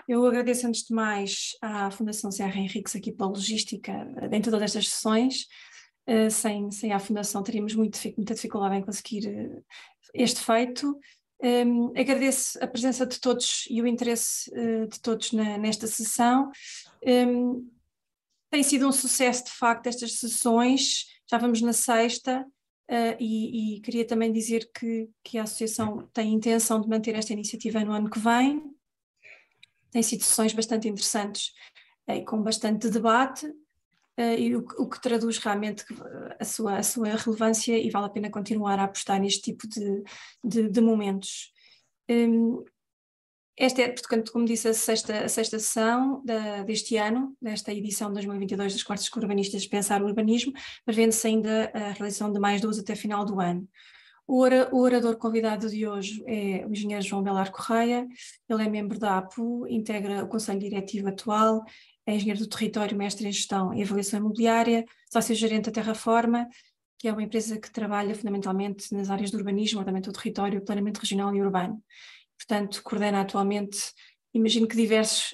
Eu agradeço antes de mais à Fundação Serra Henriques aqui pela logística em todas estas sessões. Sem a Fundação teríamos muita dificuldade em conseguir este feito. Agradeço a presença de todos e o interesse de todos nesta sessão. Tem sido um sucesso, de facto, estas sessões. Já vamos na sexta. E queria também dizer que a Associação tem a intenção de manter esta iniciativa no ano que vem. Tem sido sessões bastante interessantes e com bastante debate, e o que traduz realmente a sua relevância, e vale a pena continuar a apostar neste tipo de momentos. Esta é, portanto, como disse, a sexta sessão deste ano, desta edição de 2022 das Quartas Urbanistas Pensar o Urbanismo, prevendo-se ainda a realização de mais duas até final do ano. O orador convidado de hoje é o engenheiro João Belar Correia. Ele é membro da APU, integra o Conselho Diretivo atual, é engenheiro do território, mestre em Gestão e Avaliação Imobiliária, sócio-gerente da Terraforma, que é uma empresa que trabalha fundamentalmente nas áreas do urbanismo, ordenamento do território, planeamento regional e urbano. Portanto, coordena atualmente, imagino que diversos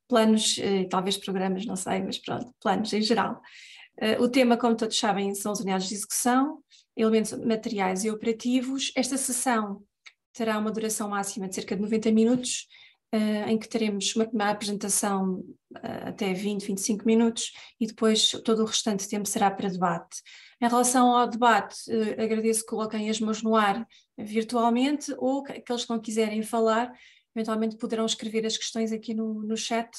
planos, talvez programas, não sei, mas pronto, planos em geral. O tema, como todos sabem, são as unidades de execução, elementos materiais e operativos. Esta sessão terá uma duração máxima de cerca de 90 minutos, em que teremos uma apresentação até 20, 25 minutos, e depois todo o restante tempo será para debate. Em relação ao debate, agradeço que coloquem as mãos no ar virtualmente, ou aqueles que não quiserem falar, eventualmente poderão escrever as questões aqui no chat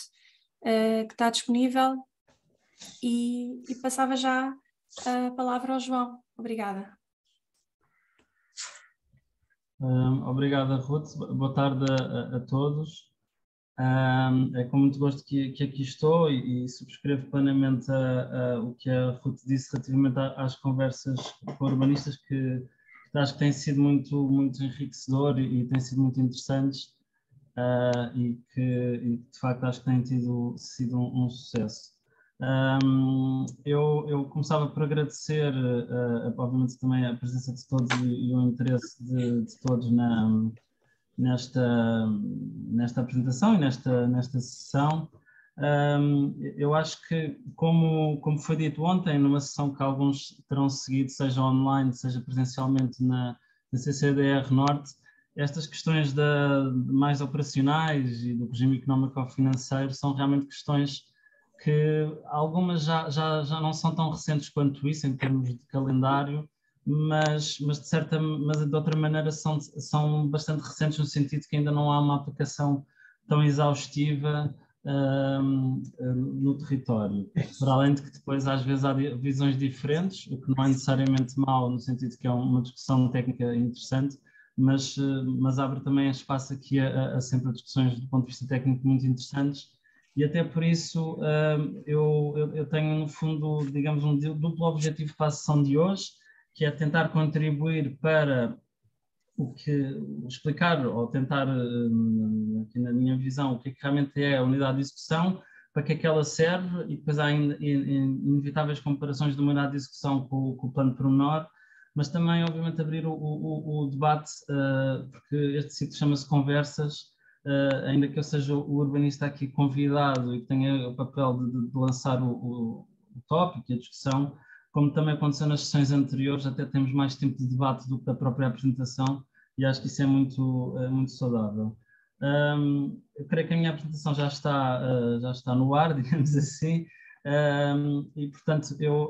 que está disponível, e passava já a palavra ao João. Obrigada. Obrigada, Ruth. Boa tarde a todos. É com muito gosto que aqui estou e subscrevo plenamente o que a Ruth disse relativamente às conversas com urbanistas, que acho que têm sido muito enriquecedor e têm sido muito interessantes, e que de facto acho que têm sido um sucesso. Eu começava por agradecer, obviamente, também a presença de todos e o interesse de todos nesta apresentação e nesta sessão. Eu acho que, como foi dito ontem, numa sessão que alguns terão seguido, seja online, seja presencialmente na CCDR Norte, estas questões mais operacionais e do regime económico-financeiro são realmente questões que algumas já não são tão recentes quanto isso em termos de calendário, mas de outra maneira são bastante recentes, no sentido que ainda não há uma aplicação tão exaustiva no território. Para além de que depois às vezes há visões diferentes, o que não é necessariamente mau, no sentido que é uma discussão técnica interessante, mas abre também espaço aqui a sempre discussões do ponto de vista técnico muito interessantes. E até por isso eu tenho, no fundo, digamos, um duplo objetivo para a sessão de hoje, que é tentar contribuir para explicar ou tentar, aqui na minha visão, o que realmente é a unidade de execução, para que é que ela serve, e depois há inevitáveis comparações de uma unidade de execução com o plano pormenor, mas também, obviamente, abrir o debate, porque este sítio chama-se Conversas. Ainda que eu seja o urbanista aqui convidado e que tenha o papel de lançar o tópico e a discussão, como também aconteceu nas sessões anteriores, até temos mais tempo de debate do que da própria apresentação, e acho que isso é muito saudável. Eu creio que a minha apresentação já está no ar, digamos assim, e portanto eu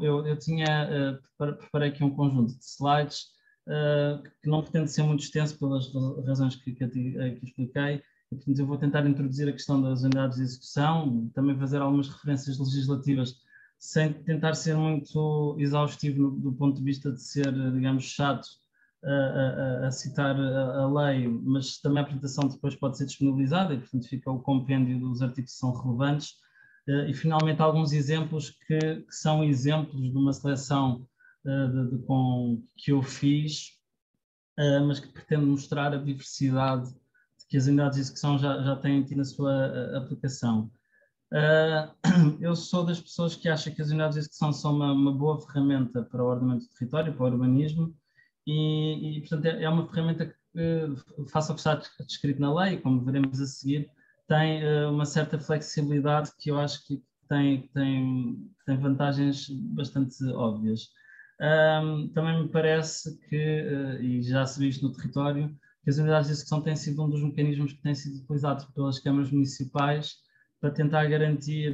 preparei aqui um conjunto de slides que não pretende ser muito extenso pelas razões que expliquei. E, portanto, eu vou tentar introduzir a questão das unidades de execução, também fazer algumas referências legislativas, sem tentar ser muito exaustivo do ponto de vista de ser, digamos, chato a citar a lei, mas também a apresentação depois pode ser disponibilizada e, portanto, fica o compêndio dos artigos que são relevantes. E, finalmente, alguns exemplos que são exemplos de uma seleção que eu fiz, mas que pretende mostrar a diversidade que as unidades de execução já têm aqui na sua aplicação. Eu sou das pessoas que acham que as unidades de execução são uma boa ferramenta para o ordenamento do território, para o urbanismo, e portanto, é uma ferramenta que, face ao que está descrito na lei, como veremos a seguir, tem uma certa flexibilidade que eu acho que tem vantagens bastante óbvias. Também me parece que, e já se viu isto no território, que as unidades de execução têm sido um dos mecanismos que têm sido utilizados pelas câmaras municipais para tentar garantir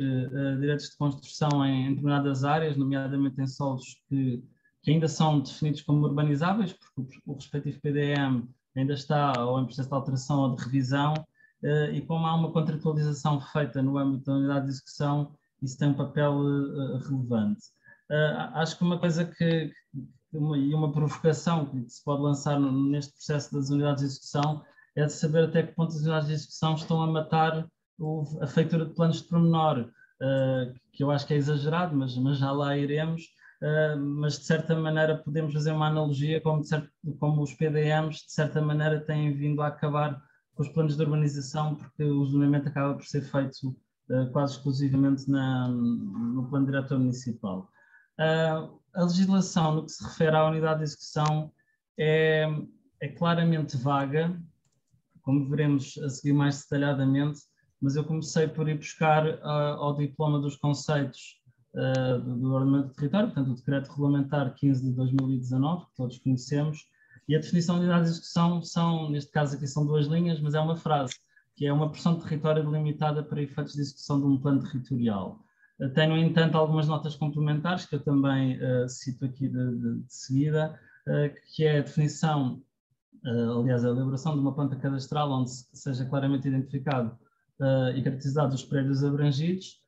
direitos de construção em determinadas áreas, nomeadamente em solos que ainda são definidos como urbanizáveis, porque o respectivo PDM ainda está ou em processo de alteração ou de revisão, e como há uma contratualização feita no âmbito da unidade de execução, isso tem um papel relevante. Acho que uma coisa e uma provocação que se pode lançar neste processo das unidades de execução é de saber até que ponto as unidades de execução estão a matar a feitura de planos de pormenor, que eu acho que é exagerado, mas já lá iremos. Mas de certa maneira podemos fazer uma analogia como os PDMs de certa maneira têm vindo a acabar com os planos de urbanização, porque o zonamento acaba por ser feito quase exclusivamente no plano diretor municipal. A legislação no que se refere à unidade de execução é claramente vaga, como veremos a seguir mais detalhadamente, mas eu comecei por ir buscar ao diploma dos conceitos do Ordenamento do Território, portanto o Decreto Regulamentar 15 de 2019, que todos conhecemos, e a definição de unidade de execução são, neste caso aqui são 2 linhas, mas é uma frase, que é uma porção de território delimitada para efeitos de execução de um plano territorial. Tem, no entanto, algumas notas complementares, que eu também cito aqui de seguida, que é a definição, aliás, a elaboração de uma planta cadastral onde seja claramente identificado e caracterizados os prédios abrangidos,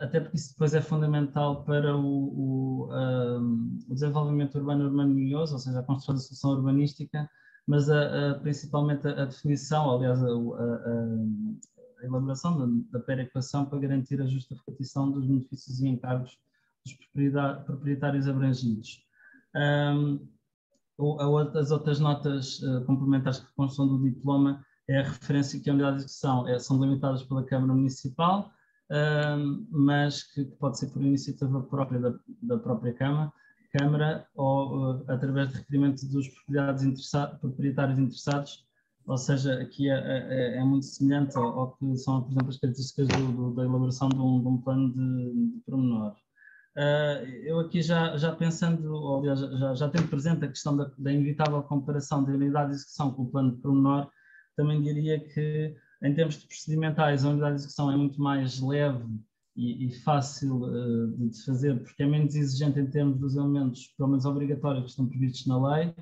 até porque isso depois é fundamental para o desenvolvimento urbano-urbanioso, ou seja, a construção da solução urbanística, mas principalmente a definição, aliás, a elaboração da perequação para garantir a justa repartição dos benefícios e encargos dos proprietários abrangidos. As outras notas complementares que constam do diploma é a referência que a unidade de execução são delimitadas pela Câmara Municipal, mas que pode ser por iniciativa própria da própria Câmara ou através de requerimento dos proprietários interessados, ou seja, aqui é muito semelhante ao que são, por exemplo, as características da elaboração de um plano de pormenor. Eu aqui já pensando, aliás, já tenho presente a questão da inevitável comparação da unidade de execução com o plano de pormenor, também diria que, em termos de procedimentais, a unidade de execução é muito mais leve e fácil de fazer, porque é menos exigente em termos dos elementos, pelo menos obrigatórios, que estão previstos na lei,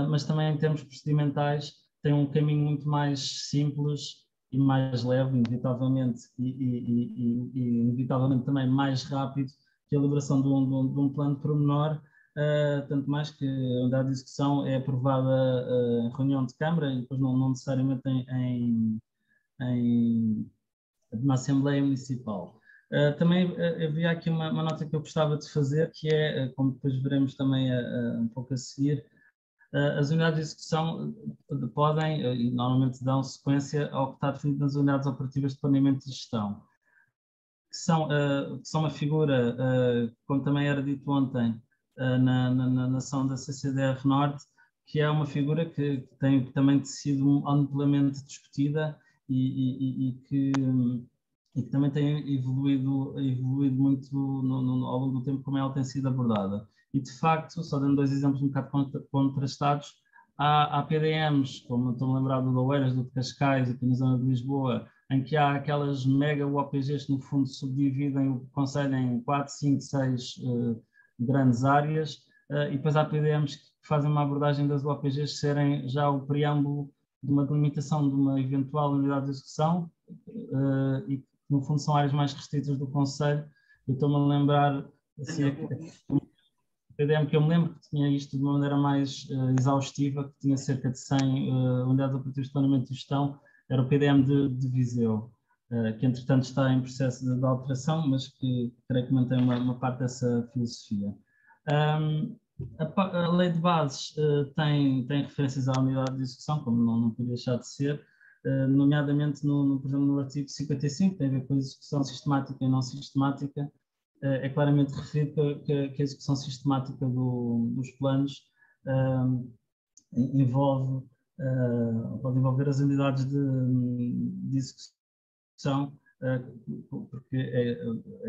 mas também em termos procedimentais tem um caminho muito mais simples e mais leve, inevitavelmente, e inevitavelmente também mais rápido que a elaboração de um plano de pormenor, tanto mais que a unidade de execução é aprovada em reunião de Câmara e depois não necessariamente na Assembleia Municipal. Também havia aqui uma nota que eu gostava de fazer, que é, como depois veremos também um pouco a seguir, as unidades de execução podem e normalmente dão sequência ao que está definido nas unidades operativas de planeamento e gestão, que são uma figura, como também era dito ontem, na ação da CCDR Norte, que é uma figura que tem também sido amplamente discutida e que também tem evoluído muito ao longo do tempo, como ela tem sido abordada. E, de facto, só dando 2 exemplos um bocado contrastados, há PDMs, como estou-me a lembrar do de Oeiras, do de Cascais, aqui na zona de Lisboa, em que há aquelas mega UOPGs que, no fundo, subdividem o concelho em 4, 5, 6 grandes áreas, e depois há PDMs que fazem uma abordagem das UOPGs serem já o preâmbulo de uma delimitação de uma eventual unidade de execução, e que, no fundo, são áreas mais restritas do concelho. Eu estou-me a lembrar, assim, o PDM que eu me lembro que tinha isto de uma maneira mais exaustiva, que tinha cerca de 100 unidades operativas de planeamento e gestão, era o PDM de Viseu, que entretanto está em processo de alteração, mas que creio que mantém uma parte dessa filosofia. A lei de bases tem referências à unidade de execução, como não podia deixar de ser, nomeadamente, por exemplo, no artigo 55, que tem a ver com a execução sistemática e não sistemática. É claramente referido que a execução sistemática dos planos pode envolver as unidades de execução execução, porque é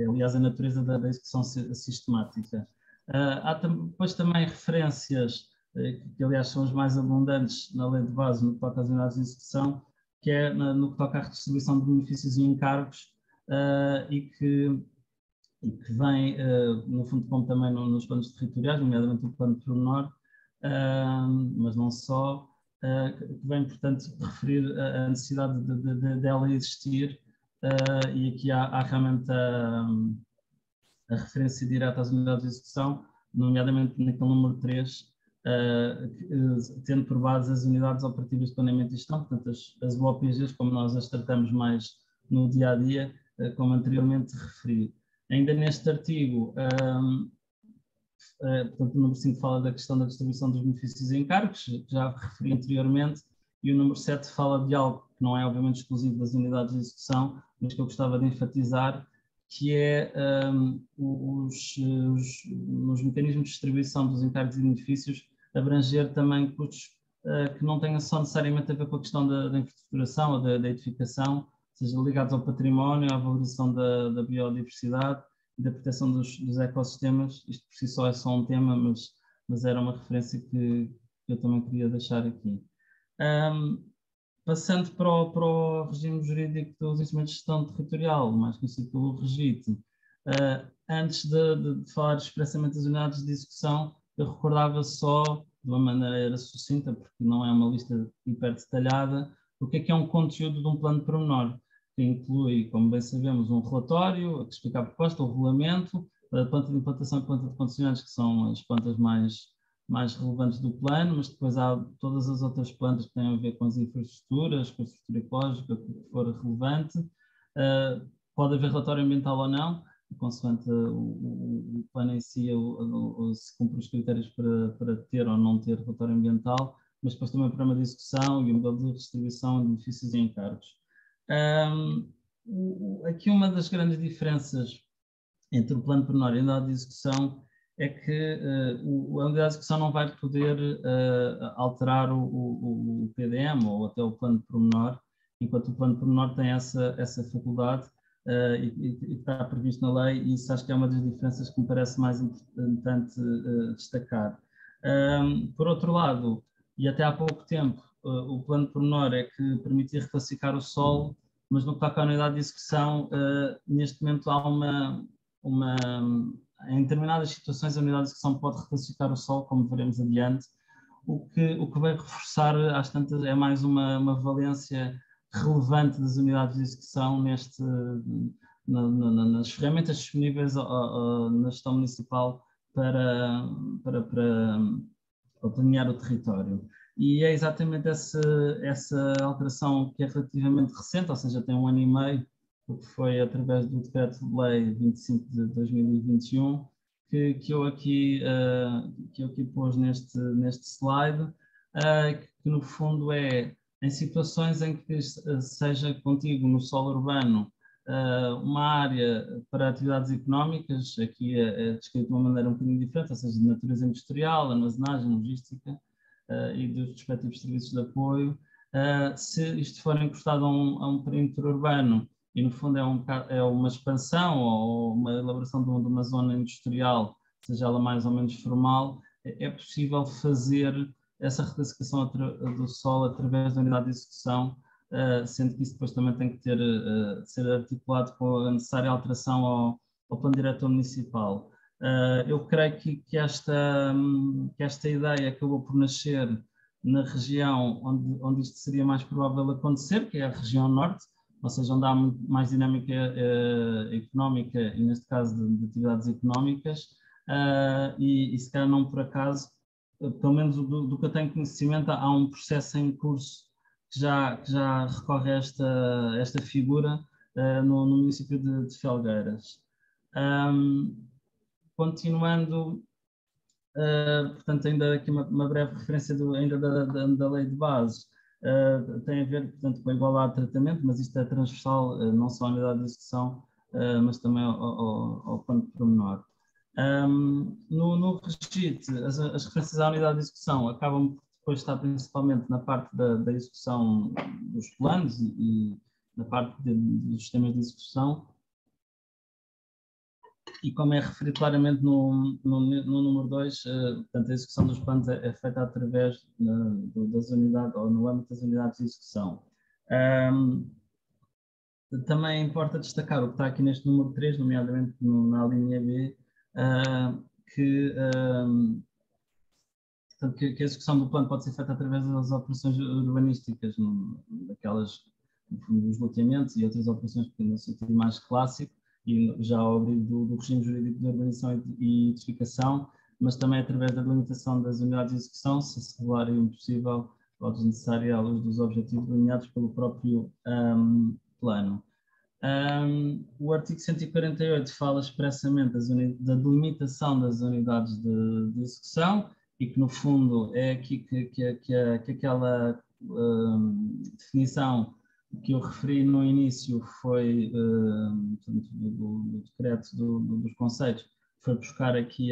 aliás a natureza da execução sistemática. Há depois também referências, que aliás são as mais abundantes na lei de base no que toca às unidades de execução, que é no que toca à redistribuição de benefícios e encargos, e que vem, no fundo, como também nos planos territoriais, nomeadamente o plano de pormenor, mas não só, que vem, portanto, referir a necessidade dela existir, e aqui há realmente a referência direta às unidades de execução, nomeadamente naquele número 3, tendo por base as unidades operativas de planeamento e gestão, portanto as UOPGs, como nós as tratamos mais no dia-a-dia, como anteriormente referi. Ainda neste artigo, portanto, o número 5 fala da questão da distribuição dos benefícios e encargos, que já referi anteriormente, e o número 7 fala de algo que não é obviamente exclusivo das unidades de execução, mas que eu gostava de enfatizar, que é nos mecanismos de distribuição dos encargos e benefícios abranger também custos que não tenham só necessariamente a ver com a questão da infraestruturação ou da edificação, seja ligados ao património, à valorização da biodiversidade e da proteção dos ecossistemas. Isto por si só é só um tema, mas era uma referência que eu também queria deixar aqui. Passando para o regime jurídico dos instrumentos de gestão territorial, mais conhecido pelo REGIT, antes de falar expressamente das unidades de execução, eu recordava só, de uma maneira sucinta, porque não é uma lista hiper detalhada, o que é um conteúdo de um plano de pormenor, que inclui, como bem sabemos, um relatório, que explica a proposta, o regulamento, a planta de implantação e planta de condicionantes, que são as plantas mais relevantes do plano, mas depois há todas as outras plantas que têm a ver com as infraestruturas, com a estrutura ecológica, o que for relevante. Pode haver relatório ambiental ou não, consoante o plano em si, se cumpre os critérios para ter ou não ter relatório ambiental, mas depois também o programa de execução e o modelo de distribuição de benefícios e encargos. Aqui uma das grandes diferenças entre o plano de pormenor e a unidade de execução é que a unidade de execução não vai poder alterar o PDM ou até o plano de pormenor, enquanto o plano de pormenor tem essa faculdade e está previsto na lei, e isso acho que é uma das diferenças que me parece mais importante destacar. Por outro lado, e até há pouco tempo, o plano de pormenor é que permitia reclassificar o solo, mas no que toca à unidade de execução, neste momento há em determinadas situações a unidade de execução pode reclassificar o solo, como veremos adiante, o que vai reforçar, às tantas, é mais uma valência relevante das unidades de execução nas ferramentas disponíveis na gestão municipal para planear o território. E é exatamente essa alteração que é relativamente recente, ou seja, tem 1 ano e meio, o que foi através do Decreto-Lei 25 de 2021, que eu aqui pus neste slide, que no fundo é em situações em que seja contigo no solo urbano uma área para atividades económicas, aqui é descrito de uma maneira um bocadinho diferente, ou seja, de natureza industrial, armazenagem, logística e dos respectivos serviços de apoio. Se isto for encostado a um perímetro urbano, e no fundo é uma expansão ou uma elaboração de uma zona industrial, seja ela mais ou menos formal, é possível fazer essa reclassificação do solo através da unidade de execução, sendo que isso depois também tem que ser articulado com a necessária alteração ao plano diretor municipal. Eu creio que esta ideia acabou por nascer na região onde isto seria mais provável acontecer, que é a região norte, ou seja, onde há mais dinâmica económica e, neste caso, de atividades económicas, e se calhar não por acaso, pelo menos do que eu tenho conhecimento, há um processo em curso que já recorre a esta figura no município de Felgueiras. Continuando, portanto, ainda aqui uma breve referência ainda da lei de base, tem a ver, portanto, com a igualdade de tratamento, mas isto é transversal, não só à unidade de execução, mas também ao plano de pormenor. No REGIT, as referências à unidade de execução acabam por depois estar principalmente na parte da execução dos planos e na parte dos sistemas de execução. E como é referido claramente no número 2, portanto, a execução dos planos é feita através das unidades, ou no âmbito das unidades de execução. Também importa destacar o que está aqui neste número 3, nomeadamente na linha B, que, portanto, que a execução do plano pode ser feita através das operações urbanísticas, daquelas, dos loteamentos e outras operações que no sentido mais clássico, e já ao abrigo do regime jurídico de urbanização e edificação, mas também através da delimitação das unidades de execução, se se revelar impossível ou desnecessário à luz dos objetivos delineados pelo próprio plano. O artigo 148 fala expressamente da delimitação das unidades de execução e que, no fundo, é aqui que aquela definição que eu referi no início foi, portanto, do decreto dos conceitos, foi buscar aqui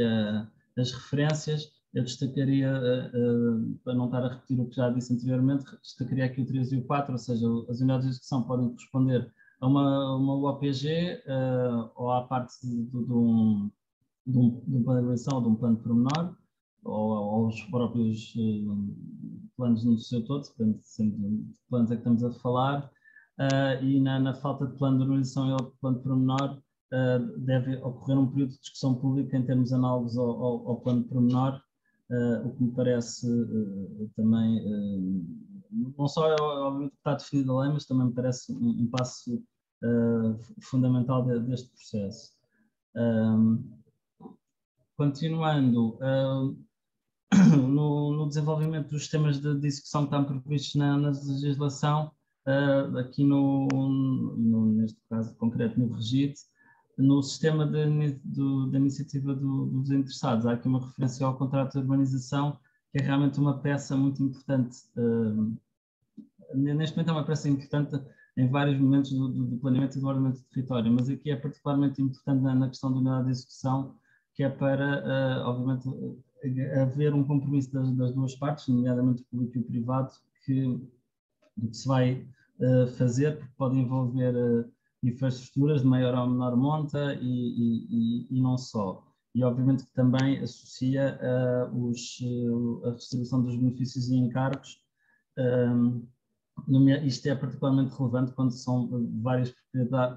as referências. Eu destacaria, para não estar a repetir o que já disse anteriormente, destacaria aqui o 3 e o 4, ou seja, as unidades de execução podem corresponder a uma UOPG ou à parte de um plano de avaliação ou de um plano pormenor, ou aos próprios planos no seu todo, depende sempre de que planos é que estamos a falar, e na falta de plano de organização e de plano pormenor, deve ocorrer um período de discussão pública em termos análogos ao plano pormenor, o que me parece também, não só obviamente que está definido a lei, mas também me parece um passo fundamental deste processo. Continuando, no desenvolvimento dos sistemas de execução que estão previstos na legislação, aqui neste caso concreto no REGIT, no sistema da iniciativa dos interessados, há aqui uma referência ao contrato de urbanização, que é realmente uma peça muito importante. Neste momento é uma peça importante em vários momentos do planeamento e do ordenamento do território, mas aqui é particularmente importante na questão da unidade de execução, que é para, obviamente, haver um compromisso das duas partes, nomeadamente o público e o privado, do que se vai fazer, porque pode envolver infraestruturas de maior ou menor monta e não só. E, obviamente, que também associa a distribuição dos benefícios e encargos. Isto é particularmente relevante quando são vários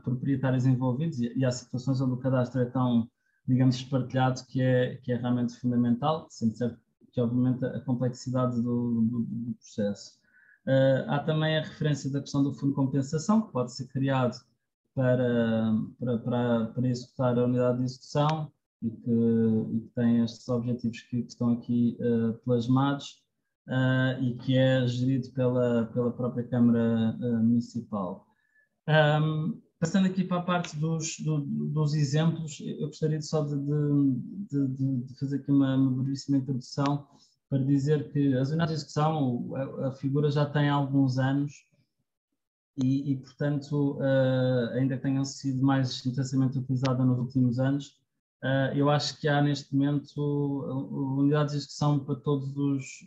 proprietários envolvidos e há situações onde o cadastro é tão, digamos, espartilhado que é realmente fundamental, sendo certo que, obviamente, a complexidade do processo. Há também a referência da questão do fundo de compensação, que pode ser criado para executar a unidade de execução e que tem estes objetivos que estão aqui plasmados. E que é gerido pela própria Câmara Municipal. Passando aqui para a parte dos exemplos, eu gostaria só de fazer aqui uma brevíssima introdução para dizer que as unidades de execução, a figura já tem alguns anos e portanto, ainda que tenham sido mais intensamente utilizada nos últimos anos, eu acho que há neste momento unidades de execução para todos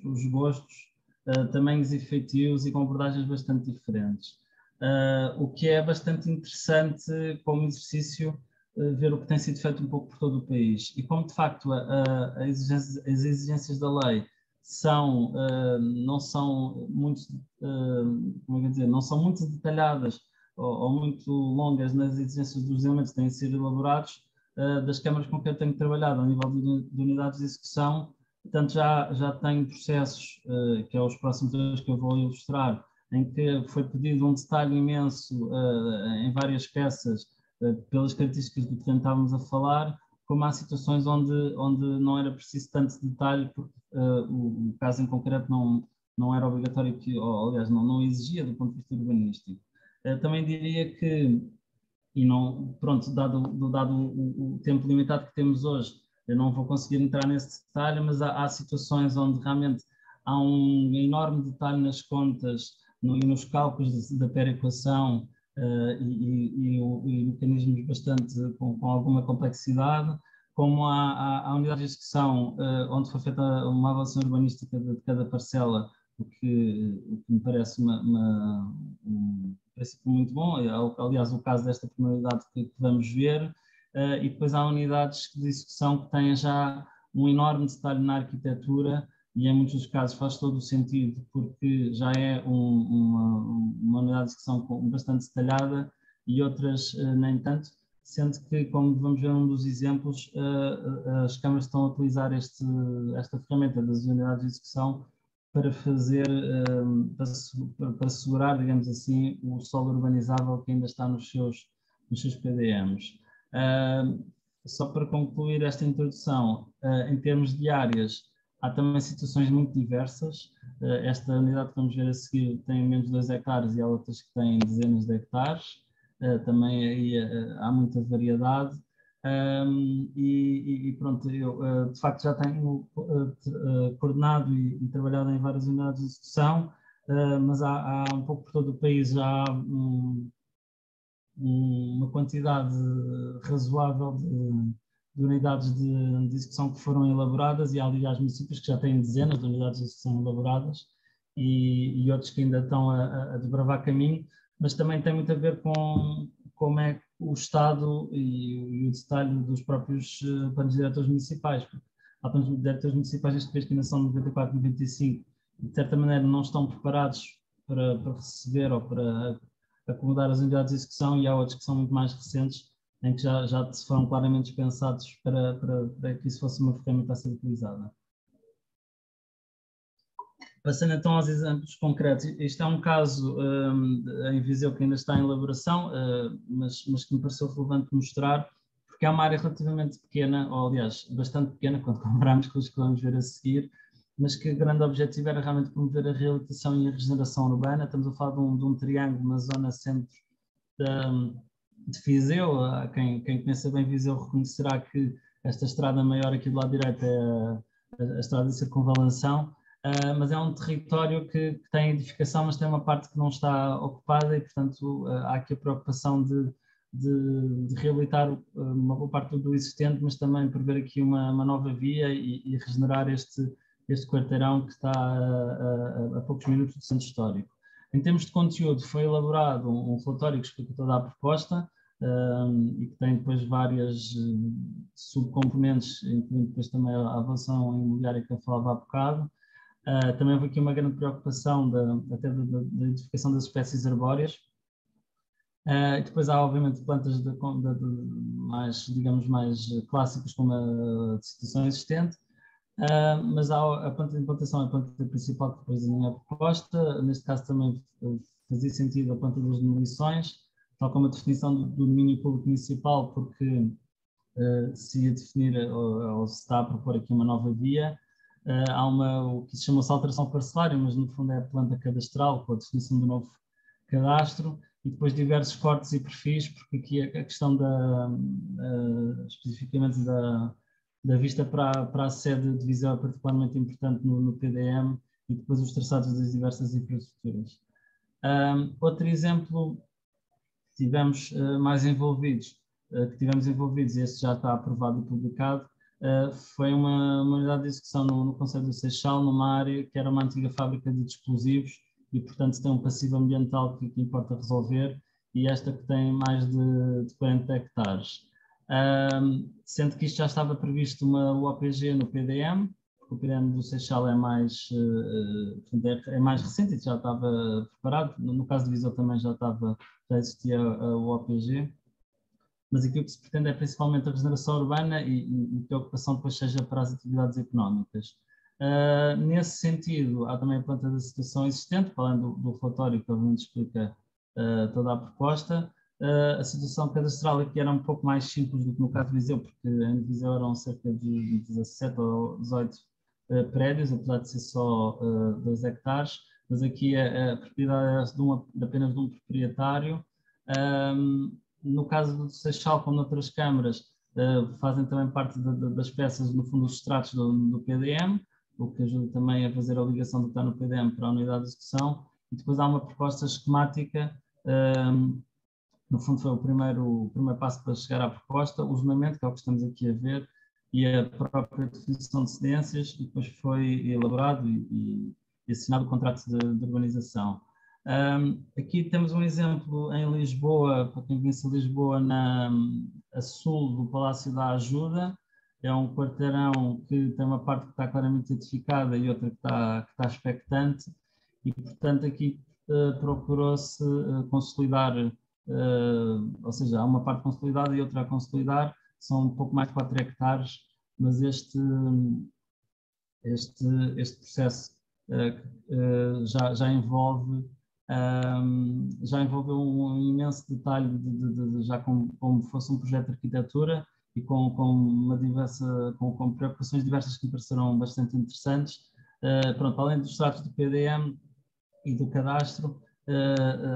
os gostos, tamanhos e feitios e com abordagens bastante diferentes. O que é bastante interessante como exercício ver o que tem sido feito um pouco por todo o país. E como de facto as exigências da lei não são muito, como é que eu dizer, não são muito detalhadas ou muito longas nas exigências dos elementos que têm sido elaborados, das câmaras com que eu tenho trabalhado a nível de unidades de execução, portanto já tenho processos, que é os próximos dois que eu vou ilustrar, em que foi pedido um detalhe imenso em várias peças, pelas características do que estávamos a falar, como há situações onde não era preciso tanto detalhe, porque o caso em concreto não era obrigatório, ou aliás, não exigia do ponto de vista urbanístico. Também diria que, e não, pronto, dado o tempo limitado que temos hoje, eu não vou conseguir entrar nesse detalhe, mas há situações onde realmente há um enorme detalhe nas contas e nos cálculos da perequação e mecanismos bastante com alguma complexidade, como há unidades de execução onde foi feita uma avaliação urbanística de cada parcela, o que me parece princípio muito bom, aliás o caso desta primeira unidade que vamos ver, e depois há unidades de execução que têm já um enorme detalhe na arquitetura e em muitos dos casos faz todo o sentido porque já é uma unidade de execução bastante detalhada e outras nem tanto, sendo que, como vamos ver num dos exemplos, as câmaras estão a utilizar esta ferramenta das unidades de execução para fazer, para assegurar, digamos assim, o solo urbanizável que ainda está nos seus PDMs. Só para concluir esta introdução, em termos de áreas, há também situações muito diversas. Esta unidade que vamos ver a seguir tem menos de 2 hectares e há outras que têm dezenas de hectares. Também aí há muita variedade. E pronto, eu de facto já tenho coordenado e trabalhado em várias unidades de execução, mas há um pouco por todo o país já há uma quantidade razoável de unidades de execução que foram elaboradas e há, aliás, municípios que já têm dezenas de unidades de execução elaboradas e outros que ainda estão a desbravar caminho, mas também tem muito a ver com como é o Estado e o detalhe dos próprios planos diretores municipais. Há planos diretores municipais neste país que ainda são de 94 e 95 e de certa maneira não estão preparados para receber ou para acomodar as unidades de execução e há outros que são muito mais recentes em que já se foram claramente pensados para que isso fosse uma ferramenta a ser utilizada. Passando então aos exemplos concretos, isto é um caso em Viseu que ainda está em elaboração, mas que me pareceu relevante mostrar, porque é uma área relativamente pequena, ou aliás, bastante pequena, quando comparamos com os que vamos ver a seguir, mas que o grande objetivo era realmente promover a reabilitação e a regeneração urbana. Estamos a falar de um triângulo na zona centro de Viseu. Quem conhece bem Viseu reconhecerá que esta estrada maior aqui do lado direito é a estrada de circunvalação, mas é um território que tem edificação, mas tem uma parte que não está ocupada e, portanto, há aqui a preocupação de reabilitar uma boa parte do existente, mas também prever aqui uma nova via e regenerar este quarteirão que está a poucos minutos do centro histórico. Em termos de conteúdo, foi elaborado um relatório que explica toda a proposta e que tem depois várias subcomponentes, incluindo depois também a avaliação imobiliária que eu falava há bocado. Também houve aqui uma grande preocupação até da identificação das espécies arbóreas. E depois há, obviamente, plantas mais, digamos, mais clássicas, como a situação existente. Mas há a planta de implantação, a planta principal que depois da minha proposta. Neste caso também fazia sentido a planta das demolições, tal como a definição do domínio público municipal, porque se ia definir ou se está a propor aqui uma nova via. Há o que se chama alteração parcelária, mas no fundo é a planta cadastral, com a definição do novo cadastro, e depois diversos cortes e perfis, porque aqui a questão especificamente da vista para a sede de Viseu é particularmente importante no PDM e depois os traçados das diversas infraestruturas. Outro exemplo que tivemos mais envolvidos, e este já está aprovado e publicado, foi uma unidade de execução no concelho do Seixal, numa área que era uma antiga fábrica de explosivos e, portanto, tem um passivo ambiental que importa resolver, e esta que tem mais de 40 hectares. Sendo que isto já estava previsto uma UOPG no PDM, porque o PDM do Seixal é mais recente e já estava preparado. No caso de Viseu também já existia a UOPG. Mas aqui o que se pretende é principalmente a regeneração urbana e que a ocupação depois seja para as atividades económicas. Nesse sentido, há também a planta da situação existente, falando do relatório que obviamente explica toda a proposta. A situação cadastral aqui era um pouco mais simples do que no caso de Viseu, porque em Viseu eram cerca de 17 ou 18 prédios, apesar de ser só 2 hectares, mas aqui a propriedade é apenas de um proprietário. No caso do Seixal, como noutras câmaras, fazem também parte das peças, no fundo, dos extratos do PDM, o que ajuda também a fazer a ligação do que está no PDM para a unidade de execução. E depois há uma proposta esquemática, no fundo foi o primeiro passo para chegar à proposta, o zonamento, que é o que estamos aqui a ver, e a própria definição de cedências, e depois foi elaborado e assinado o contrato de urbanização. Aqui temos um exemplo em Lisboa, para quem conhece Lisboa, a sul do Palácio da Ajuda. É um quarteirão que tem uma parte que está claramente edificada e outra que está expectante, e portanto aqui procurou-se consolidar, ou seja, há uma parte consolidada e outra a consolidar, são um pouco mais de 4 hectares, mas este processo já envolve um imenso detalhe, já como fosse um projeto de arquitetura e com preocupações diversas que me pareceram bastante interessantes. Pronto, além dos tratos do PDM e do cadastro,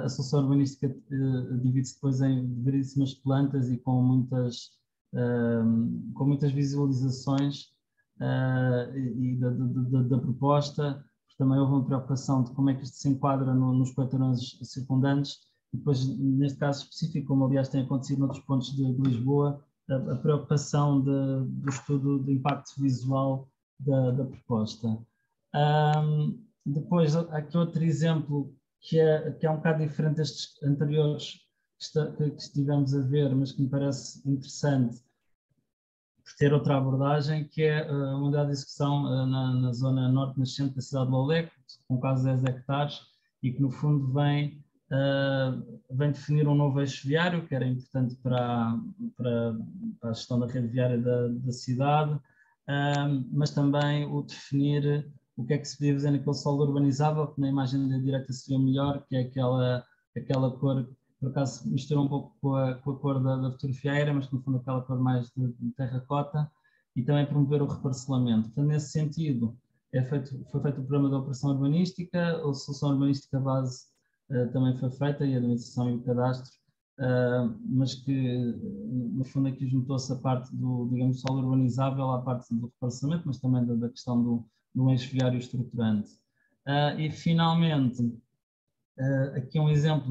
a solução urbanística divide-se depois em variedíssimas plantas e com muitas visualizações e da proposta. Também houve uma preocupação de como é que isto se enquadra nos quarteirões circundantes, e depois, neste caso específico, como aliás tem acontecido noutros pontos de Lisboa, a preocupação do estudo de impacto visual da proposta. Depois, aqui outro exemplo que é um bocado diferente destes anteriores que estivemos a ver, mas que me parece interessante por ter outra abordagem, que é a unidade de execução na zona norte nascente da cidade de Loulé, com quase 10 hectares, e que no fundo vem definir um novo eixo viário, que era importante para a gestão da rede viária da cidade, mas também o definir o que é que se podia fazer naquele solo urbanizável, que na imagem da direita se vê melhor, que é aquela cor, por acaso mistura um pouco com a cor da fotografia aérea, mas que no fundo aquela cor mais de terracota, e também promover o reparcelamento. Portanto, nesse sentido, foi feito o programa da operação urbanística, a solução urbanística base também foi feita, e a administração e o cadastro, mas que no fundo aqui juntou-se a parte do, digamos, solo urbanizável à parte do reparcelamento, mas também da questão do eixo viário estruturante. E finalmente, aqui um exemplo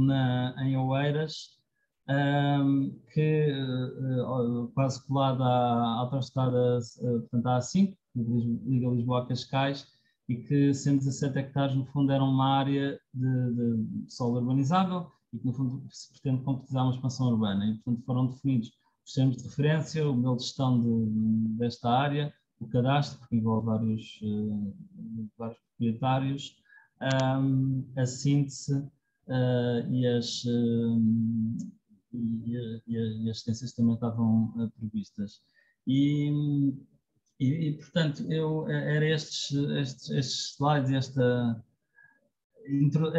em Oeiras, que quase colado à autoestrada, portanto à A5, que liga Lisboa a Cascais, e que 117 hectares no fundo era uma área de solo urbanizável e que no fundo se pretende concretizar uma expansão urbana, e portanto foram definidos os termos de referência, o modelo de gestão desta área, o cadastro, que envolve vários proprietários, a síntese e as assistências também estavam previstas. E portanto, era estes slides, esta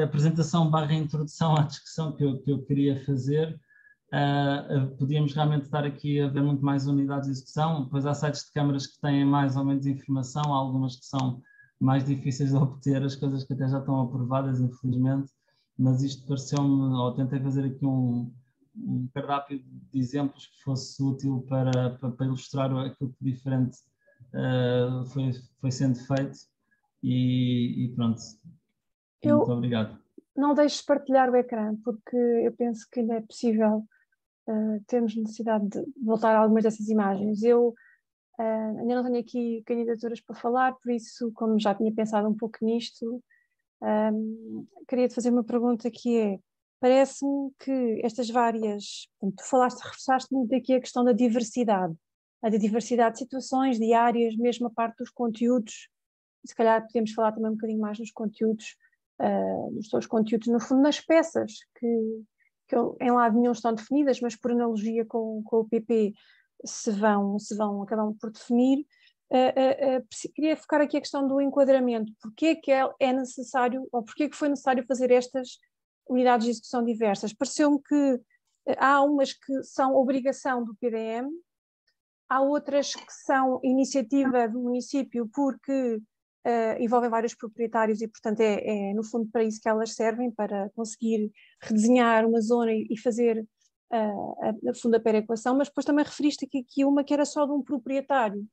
apresentação / introdução à discussão que eu queria fazer. Podíamos realmente estar aqui a ver muito mais unidades de execução, depois há sites de câmaras que têm mais ou menos informação, há algumas que são mais difíceis de obter, as coisas que até já estão aprovadas, infelizmente, mas isto pareceu-me, ou tentei fazer aqui um cardápio de exemplos que fosse útil para ilustrar aquilo que diferente foi sendo feito, e pronto. Muito obrigado. Não deixes partilhar o ecrã, porque eu penso que ainda é possível termos necessidade de voltar a algumas dessas imagens. Eu ainda não tenho aqui candidaturas para falar, por isso, como já tinha pensado um pouco nisto, queria-te fazer uma pergunta que é: parece-me que estas várias, portanto, tu reforçaste muito aqui a questão da diversidade de situações, de áreas, mesmo a parte dos conteúdos. Se calhar podemos falar também um bocadinho mais nos conteúdos, nos teus conteúdos, no fundo, nas peças que em lado nenhum estão definidas, mas por analogia com o PP acabam por definir. Queria focar aqui a questão do enquadramento. Porquê que é necessário, ou porquê que foi necessário fazer estas unidades de execução diversas? Pareceu-me que há umas que são obrigação do PDM, há outras que são iniciativa do município porque envolvem vários proprietários e, portanto, é no fundo para isso que elas servem, para conseguir redesenhar uma zona e fazer a fundo a perequação, mas depois também referiste aqui uma que era só de um proprietário,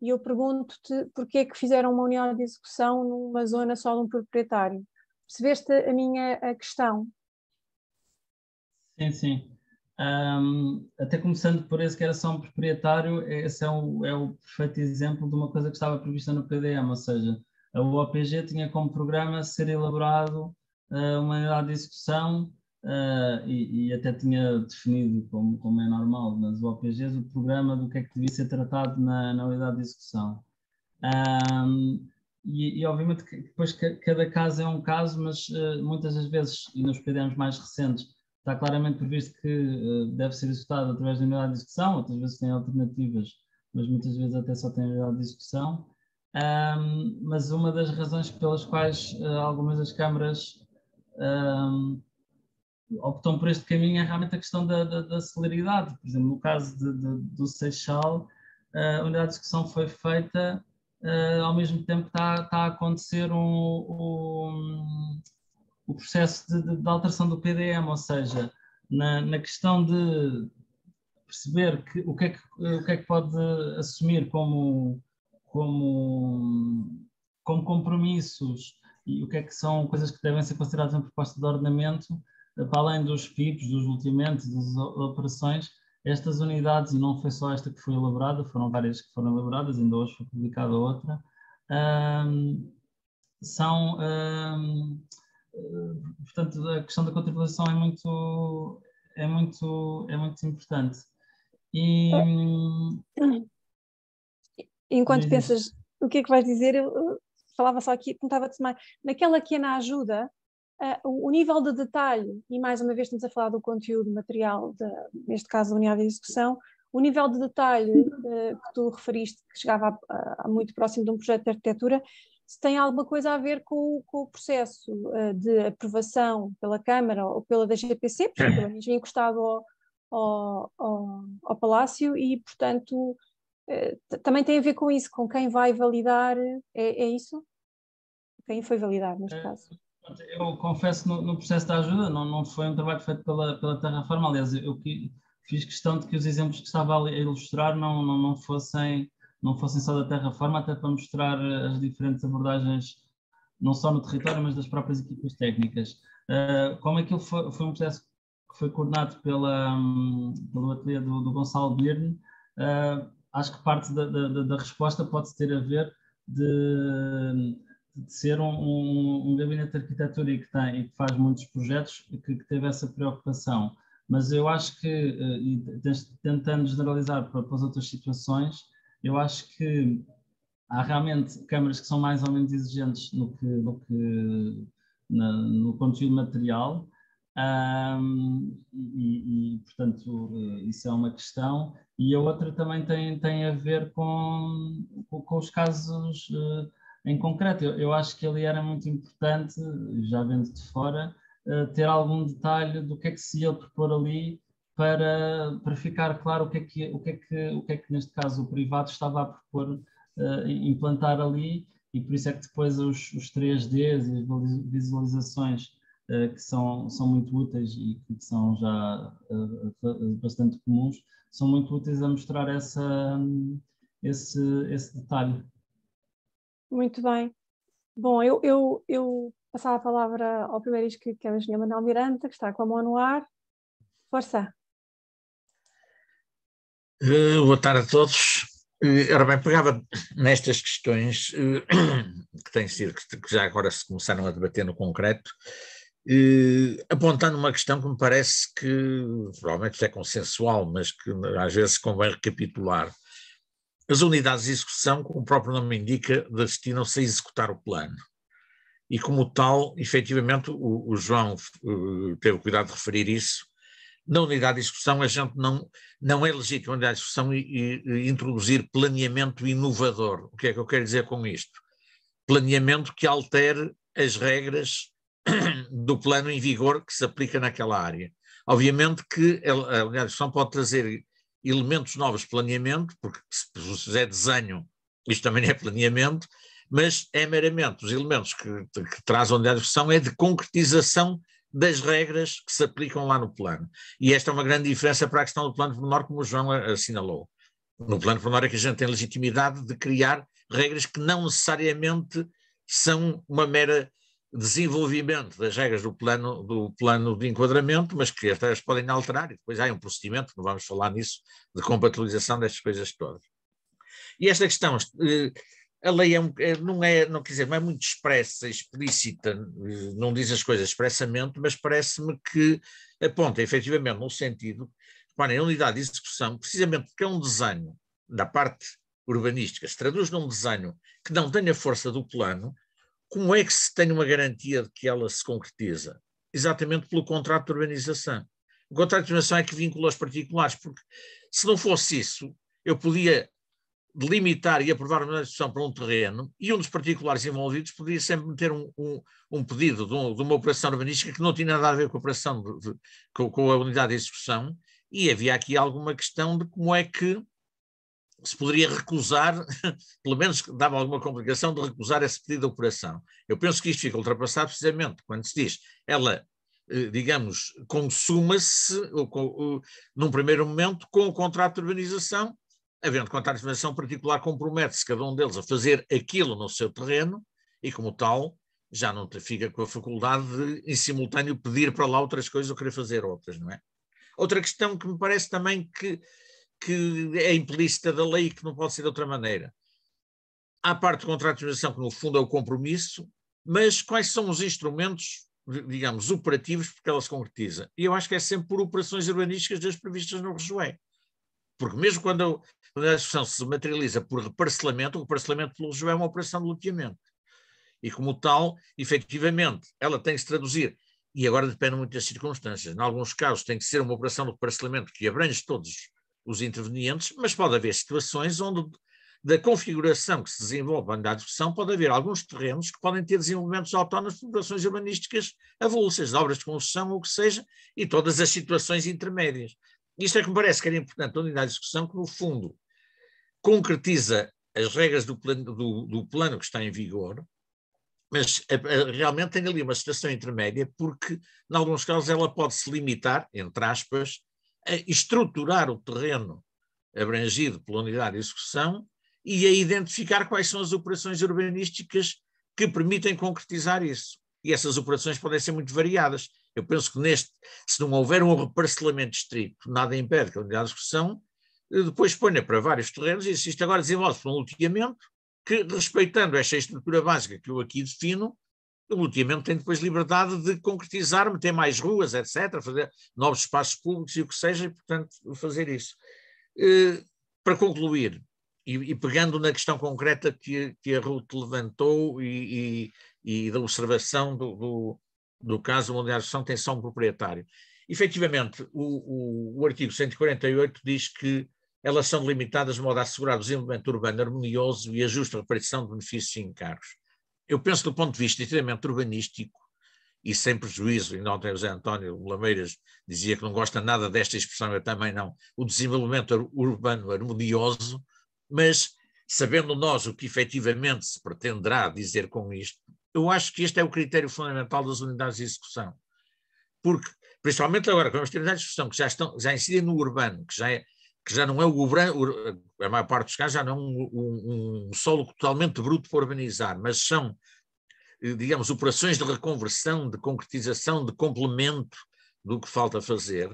e eu pergunto-te porquê é que fizeram uma unidade de execução numa zona só de um proprietário. Percebeste a minha questão? Sim, sim. Até começando por esse que era só um proprietário, esse é o perfeito exemplo de uma coisa que estava prevista no PDM, ou seja, a UOPG tinha como programa ser elaborado uma unidade de execução e até tinha definido, como é normal nas OPGs, o programa do que é que devia ser tratado na unidade de execução. E obviamente que depois cada caso é um caso, mas muitas das vezes, e nos PDMs mais recentes, está claramente previsto que deve ser executado através da unidade de execução, outras vezes tem alternativas, mas muitas vezes até só tem unidade de execução. Mas uma das razões pelas quais algumas das câmaras optam por este caminho é realmente a questão da celeridade. Por exemplo, no caso do Seixal, a unidade de execução foi feita ao mesmo tempo que está a acontecer o processo de alteração do PDM, ou seja, na questão de perceber o que é que pode assumir como compromissos e o que é que são coisas que devem ser consideradas em proposta de ordenamento, para além dos PIPs, dos loteamentos, das operações, estas unidades, e não foi só esta que foi elaborada, foram várias que foram elaboradas, ainda hoje foi publicada outra, portanto, a questão da contabilização é muito importante. Enquanto pensas o que é que vais dizer, eu falava só aqui, perguntava-te mais, naquela que é na ajuda, o nível de detalhe, e mais uma vez estamos a falar do conteúdo material, neste caso da unidade de execução, o nível de detalhe que tu referiste, que chegava a muito próximo de um projeto de arquitetura, se tem alguma coisa a ver com o processo de aprovação pela Câmara ou pela DGPC, porque o urbanismo é encostado ao Palácio e, portanto, também tem a ver com isso, com quem vai validar, é isso? Quem foi validar, neste caso? Eu confesso que no processo da ajuda não foi um trabalho feito pela Terraforma. Aliás, eu fiz questão de que os exemplos que estava a ilustrar não fossem só da Terraforma, até para mostrar as diferentes abordagens, não só no território, mas das próprias equipas técnicas. Como aquilo foi um processo que foi coordenado pelo ateliê do Gonçalo Birne, acho que parte da resposta pode ter a ver de ser um gabinete de arquitetura e que faz muitos projetos, que teve essa preocupação. Mas eu acho que, tentando generalizar para as outras situações, eu acho que há realmente câmaras que são mais ou menos exigentes no conteúdo material, portanto, isso é uma questão. E a outra também tem a ver com os casos em concreto. Eu acho que ali era muito importante, já vendo de fora, ter algum detalhe do que é que se ia propor ali, para ficar claro o que é que neste caso o privado estava a propor implantar ali, e por isso é que depois os 3Ds e as visualizações que são muito úteis e que são já bastante comuns, são muito úteis a mostrar esse detalhe. Muito bem. Bom, eu passava a palavra ao primeiro inscrito, que é o engenheiro Manuel Miranda, que está com a mão no ar. Força. Boa tarde a todos. Ora bem, pegava nestas questões que têm sido, que já agora se começaram a debater no concreto, apontando uma questão que me parece que provavelmente é consensual, mas que às vezes convém recapitular. As unidades de execução, como o próprio nome indica, destinam-se a executar o plano. E como tal, efetivamente, o João teve o cuidado de referir isso. Na unidade de execução, a gente não é legítimo, na unidade de execução, introduzir planeamento inovador. O que é que eu quero dizer com isto? Planeamento que altere as regras do plano em vigor que se aplica naquela área. Obviamente que a unidade de execução pode trazer elementos novos de planeamento, porque se fizer desenho, isto também é planeamento, mas é meramente os elementos que traz a unidade de execução é de concretização das regras que se aplicam lá no plano. E esta é uma grande diferença para a questão do plano pormenor, como o João assinalou. No plano pormenor é que a gente tem legitimidade de criar regras que não necessariamente são uma mera desenvolvimento das regras do plano de enquadramento, mas que estas podem alterar, e depois há um procedimento, não vamos falar nisso, de compatibilização destas coisas todas. E esta questão a lei não quer dizer, não é muito expressa, explícita, não diz as coisas expressamente, mas parece-me que aponta efetivamente no sentido, reparem, a unidade de execução, precisamente porque é um desenho da parte urbanística, se traduz num desenho que não tenha força do plano, como é que se tem uma garantia de que ela se concretiza? Exatamente pelo contrato de urbanização. O contrato de urbanização é que vincula os particulares, porque se não fosse isso, eu podia delimitar e aprovar uma discussão para um terreno e um dos particulares envolvidos poderia sempre meter um pedido de uma operação urbanística que não tinha nada a ver com a operação, com a unidade de execução, e havia aqui alguma questão de como é que se poderia recusar, pelo menos dava alguma complicação de recusar esse pedido de operação. Eu penso que isto fica ultrapassado precisamente quando se diz, ela, digamos, consuma-se num primeiro momento com o contrato de urbanização, havendo contrato de urbanização particular, compromete-se cada um deles a fazer aquilo no seu terreno e, como tal, já não fica com a faculdade de, em simultâneo, pedir para lá outras coisas ou querer fazer outras, não é? Outra questão que me parece também que é implícita da lei e que não pode ser de outra maneira. Há parte do contrato de urbanização que, no fundo, é o compromisso, mas quais são os instrumentos, digamos, operativos porque ela se concretiza? E eu acho que é sempre por operações urbanísticas das previstas no REJOE. Porque mesmo quando a execução se materializa por reparcelamento, o reparcelamento pelo REJOE é uma operação de loteamento. E como tal, efetivamente, ela tem que se traduzir. E agora depende muito das circunstâncias. Em alguns casos tem que ser uma operação de reparcelamento que abrange todos os intervenientes, mas pode haver situações onde, da configuração que se desenvolve na discussão, pode haver alguns terrenos que podem ter desenvolvimentos autónomos por operações urbanísticas avulsas, obras de construção ou o que seja, e todas as situações intermédias. Isto é que me parece que era importante a unidade de discussão, que no fundo concretiza as regras do plano que está em vigor, mas realmente tem ali uma situação intermédia, porque, em alguns casos, ela pode se limitar, entre aspas, a estruturar o terreno abrangido pela unidade de execução e a identificar quais são as operações urbanísticas que permitem concretizar isso. E essas operações podem ser muito variadas. Eu penso que se não houver um reparcelamento estrito, nada impede que a unidade de execução depois ponha para vários terrenos e isto agora desenvolve por um loteamento que, respeitando esta estrutura básica que eu aqui defino, o loteamento tem depois liberdade de concretizar, meter mais ruas, etc., fazer novos espaços públicos e o que seja, e, portanto, fazer isso. Para concluir, e pegando na questão concreta que a Ruth levantou e da observação do caso onde a gestão tem só um proprietário, efetivamente, o artigo 148 diz que elas são delimitadas de modo a assegurar o desenvolvimento urbano harmonioso e a justa repartição de benefícios e encargos. Eu penso que do ponto de vista inteiramente urbanístico, e sem prejuízo, e ontem o José António Lameiras dizia que não gosta nada desta expressão, eu também não, o desenvolvimento urbano harmonioso, mas sabendo nós o que efetivamente se pretenderá dizer com isto, eu acho que este é o critério fundamental das unidades de execução. Porque, principalmente agora, com as unidades de execução que já incidem no urbano, que já não é o urbano, a maior parte dos casos já não é um solo totalmente bruto para urbanizar, mas são, digamos, operações de reconversão, de concretização, de complemento do que falta fazer,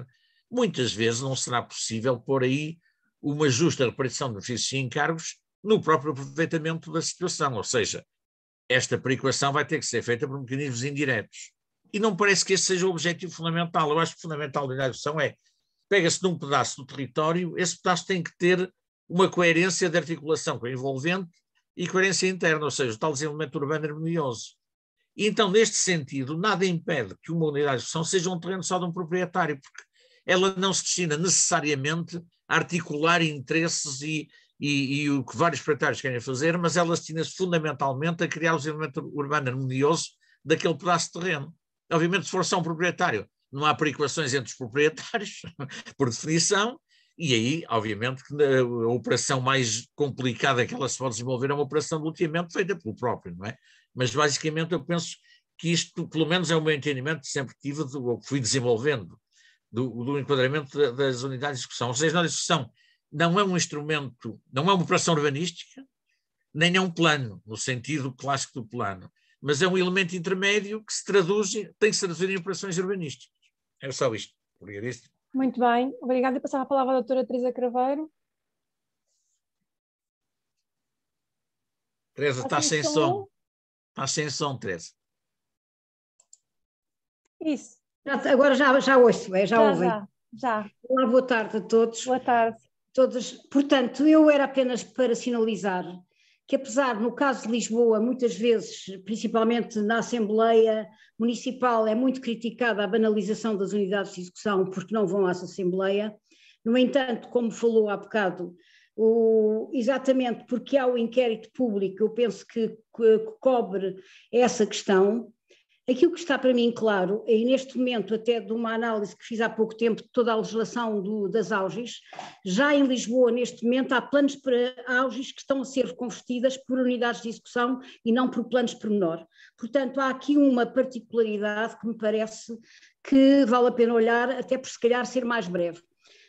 muitas vezes não será possível pôr aí uma justa repartição de benefícios e encargos no próprio aproveitamento da situação, ou seja, esta perequação vai ter que ser feita por mecanismos indiretos. E não parece que esse seja o objetivo fundamental. Eu acho que o fundamental da discussão é, pega-se num pedaço do território, esse pedaço tem que ter uma coerência de articulação com o envolvente e coerência interna, ou seja, o tal desenvolvimento urbano harmonioso. E então, neste sentido, nada impede que uma unidade de execução seja um terreno só de um proprietário, porque ela não se destina necessariamente a articular interesses e o que vários proprietários querem fazer, mas ela destina-se fundamentalmente a criar o desenvolvimento urbano harmonioso daquele pedaço de terreno. Obviamente, se for só um proprietário, não há perequações entre os proprietários, por definição, e aí, obviamente, que a operação mais complicada que ela se pode desenvolver é uma operação de loteamento feita pelo próprio, não é? Mas, basicamente, eu penso que isto, pelo menos é o meu entendimento que sempre tive, ou que fui desenvolvendo, do enquadramento das unidades de execução. Ou seja, a execução não é um instrumento, não é uma operação urbanística, nem é um plano, no sentido clássico do plano, mas é um elemento intermédio que se traduz, tem que se traduzir em operações urbanísticas. É só isto. Obrigadíssimo. Muito bem, obrigada. Passar a palavra à doutora Teresa Craveiro. Teresa, estás sem som. Estás sem som, Teresa. Isso. Agora já ouço, já ouvem. Já. Olá, boa tarde a todos. Boa tarde. Todas. Portanto, eu era apenas para sinalizar que, apesar, no caso de Lisboa, muitas vezes, principalmente na Assembleia Municipal, é muito criticada a banalização das unidades de execução porque não vão à Assembleia. No entanto, como falou há bocado, exatamente porque há o inquérito público, eu penso que cobre essa questão. Aquilo que está para mim claro, e neste momento até de uma análise que fiz há pouco tempo de toda a legislação das AUGIs, já em Lisboa neste momento há planos para AUGIs que estão a ser convertidas por unidades de execução e não por planos pormenor. Portanto, há aqui uma particularidade que me parece que vale a pena olhar, até por se calhar ser mais breve.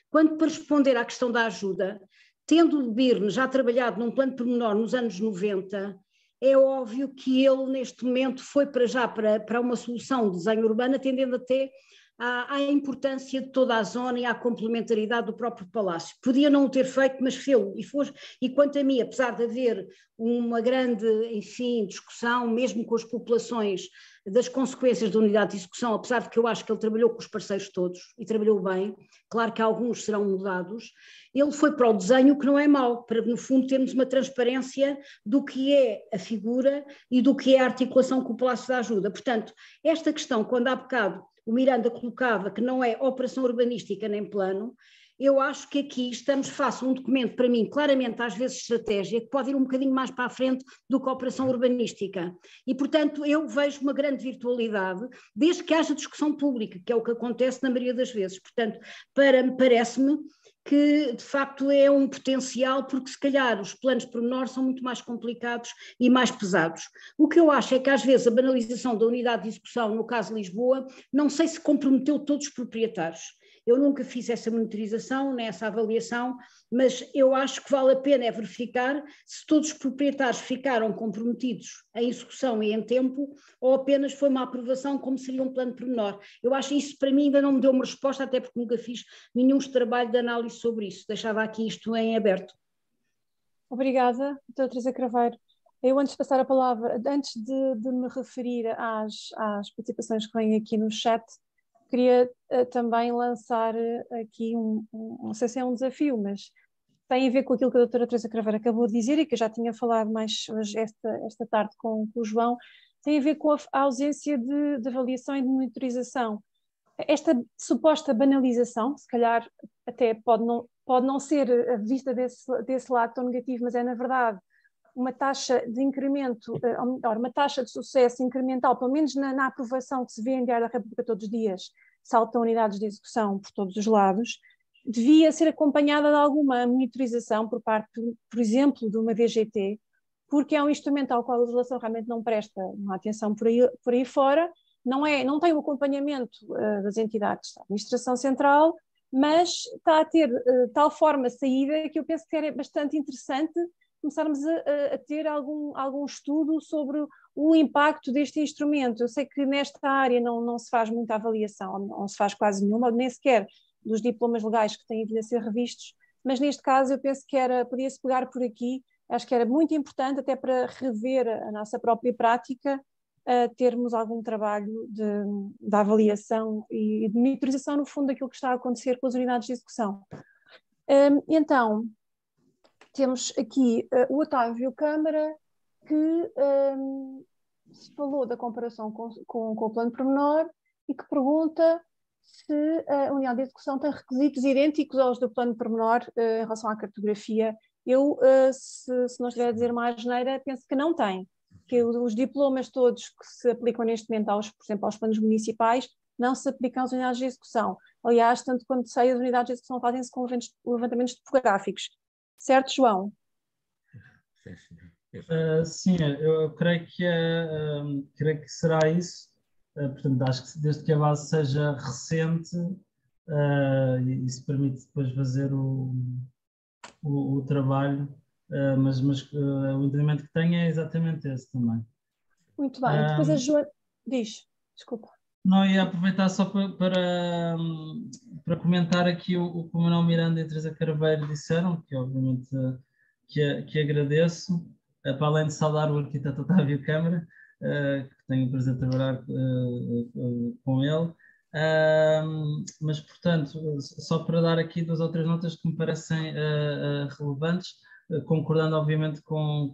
Quanto para responder à questão da ajuda, tendo o BIRN já trabalhado num plano pormenor nos anos 90, é óbvio que ele neste momento foi para uma solução de desenho urbano, atendendo até à importância de toda a zona e à complementaridade do próprio palácio. Podia não o ter feito, mas fê-lo. E quanto a mim, apesar de haver uma grande, enfim, discussão, mesmo com as populações, das consequências da unidade de execução, apesar de que eu acho que ele trabalhou com os parceiros todos e trabalhou bem, claro que alguns serão mudados, ele foi para o desenho, que não é mau, para no fundo termos uma transparência do que é a figura e do que é a articulação com o Palácio da Ajuda. Portanto, esta questão, quando há bocado o Miranda colocava que não é operação urbanística nem plano, eu acho que aqui estamos face a um documento, para mim, claramente às vezes estratégia, que pode ir um bocadinho mais para a frente do que a operação urbanística. E, portanto, eu vejo uma grande virtualidade, desde que haja discussão pública, que é o que acontece na maioria das vezes. Portanto, parece-me que, de facto, é um potencial, porque se calhar os planos pormenor são muito mais complicados e mais pesados. O que eu acho é que, às vezes, a banalização da unidade de execução, no caso de Lisboa, não sei se comprometeu todos os proprietários. Eu nunca fiz essa monitorização, nem essa avaliação, mas eu acho que vale a pena verificar se todos os proprietários ficaram comprometidos em execução e em tempo, ou apenas foi uma aprovação como seria um plano pormenor. Eu acho que isso para mim ainda não me deu uma resposta, até porque nunca fiz nenhum trabalho de análise sobre isso. Deixava aqui isto em aberto. Obrigada, doutora Teresa Craveiro. Eu, antes de passar a palavra, antes de me referir às participações que vêm aqui no chat, queria também lançar aqui não sei se é um desafio, mas tem a ver com aquilo que a doutora Teresa Craveiro acabou de dizer e que eu já tinha falado mais hoje esta tarde com o João, tem a ver com a ausência de avaliação e de monitorização. Esta suposta banalização, se calhar até pode não ser vista desse lado tão negativo, mas é na verdade uma taxa de incremento, ou melhor, uma taxa de sucesso incremental, pelo menos na aprovação que se vê em Diário da República todos os dias, saltam unidades de execução por todos os lados, devia ser acompanhada de alguma monitorização por parte, por exemplo, de uma DGT, porque é um instrumento ao qual a legislação realmente não presta uma atenção por aí fora, não tem o acompanhamento das entidades da administração central, mas está a ter tal forma saída que eu penso que era bastante interessante começarmos a ter algum estudo sobre o impacto deste instrumento. Eu sei que nesta área não se faz muita avaliação, não se faz quase nenhuma, nem sequer dos diplomas legais que têm vindo a ser revistos, mas neste caso eu penso que podia-se pegar por aqui, acho que era muito importante até para rever a nossa própria prática, termos algum trabalho de avaliação e de monitorização, no fundo, daquilo que está a acontecer com as unidades de execução. Então, temos aqui o Otávio Câmara, que se falou da comparação com o plano pormenor e que pergunta se a unidade de execução tem requisitos idênticos aos do plano pormenor em relação à cartografia. Eu, se não estiver a dizer uma asneira, penso que não tem, que os diplomas todos que se aplicam neste momento, por exemplo, aos planos municipais, não se aplicam às unidades de execução. Aliás, tanto quanto sei, as unidades de execução fazem-se com levantamentos topográficos. Certo, João? Sim, eu creio que será isso. Portanto, acho que desde que a base seja recente, isso permite depois fazer o trabalho, mas o entendimento que tenho é exatamente esse também. Muito bem. Depois a Joana... Diz, desculpa. Não, ia aproveitar só para comentar aqui o que o Manuel Miranda e a Teresa Craveiro disseram, que obviamente que agradeço. para além de saudar o arquiteto Otávio Câmara, que tenho o prazer de trabalhar com ele. Mas, portanto, só para dar aqui 2 ou 3 notas que me parecem relevantes, concordando, obviamente, com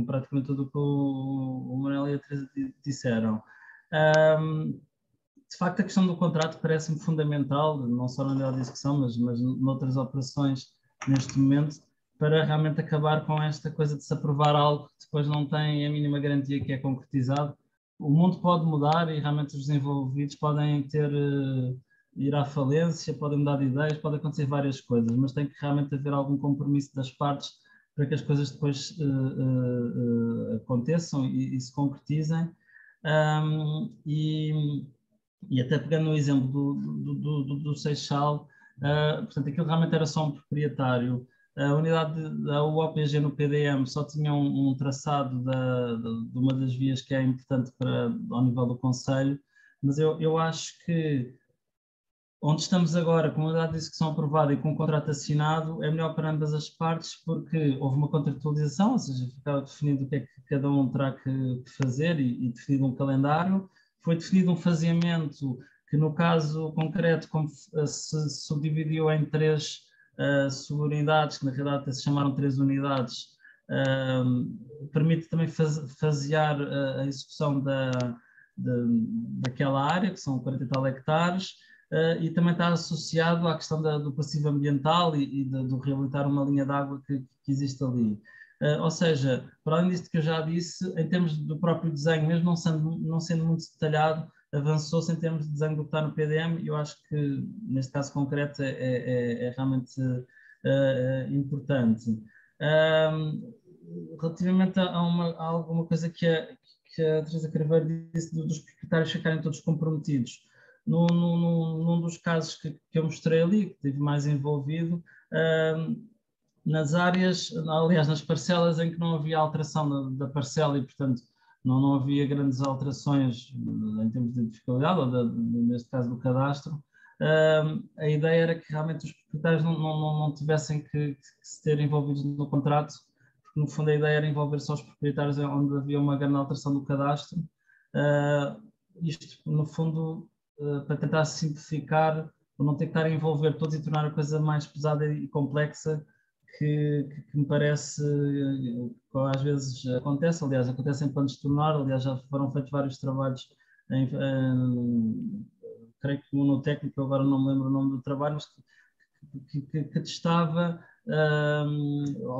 praticamente tudo o que o Manuel e a Teresa disseram. De facto, a questão do contrato parece-me fundamental, não só na unidade de execução, mas noutras operações neste momento, para realmente acabar com esta coisa de se aprovar algo que depois não tem a mínima garantia que é concretizado. O mundo pode mudar e realmente os desenvolvidos podem ir à falência, podem mudar de ideias, podem acontecer várias coisas, mas tem que realmente haver algum compromisso das partes para que as coisas depois aconteçam e se concretizem. E até pegando no exemplo do Seixal, portanto, aquilo realmente era só um proprietário. A unidade da UOPG no PDM só tinha um traçado de uma das vias que é importante ao nível do Conselho, mas eu acho que onde estamos agora, com a unidade de execução aprovada e com o contrato assinado, é melhor para ambas as partes, porque houve uma contratualização, ou seja, ficava definido o que é que cada um terá que fazer e definido um calendário. Foi definido um faseamento que, no caso concreto, como se subdividiu em 3 subunidades, que na realidade se chamaram 3 unidades, permite também fasear a execução daquela área, que são 40 e tal hectares, e também está associado à questão do passivo ambiental e do reabilitar uma linha de água que existe ali. Ou seja, para além disto que eu já disse, em termos do próprio desenho, mesmo não sendo muito detalhado, avançou-se em termos de desenho do que está no PDM, e eu acho que, neste caso concreto, é realmente importante. Relativamente a alguma coisa que a Teresa Carvalho disse, dos proprietários ficarem todos comprometidos, num dos casos que eu mostrei ali, que estive mais envolvido, nas áreas, aliás, nas parcelas em que não havia alteração da parcela e, portanto, não havia grandes alterações em termos de fiscalidade, ou neste caso do cadastro, a ideia era que realmente os proprietários não tivessem que se ter envolvidos no contrato, porque no fundo a ideia era envolver só os proprietários onde havia uma grande alteração do cadastro. Isto, no fundo, para tentar simplificar, ou não ter que estar a envolver todos e tornar a coisa mais pesada e complexa, que me parece que às vezes acontece. Aliás, acontece em planos de tornar, aliás, já foram feitos vários trabalhos, creio que no técnico, agora não me lembro o nome do trabalho, mas que testava,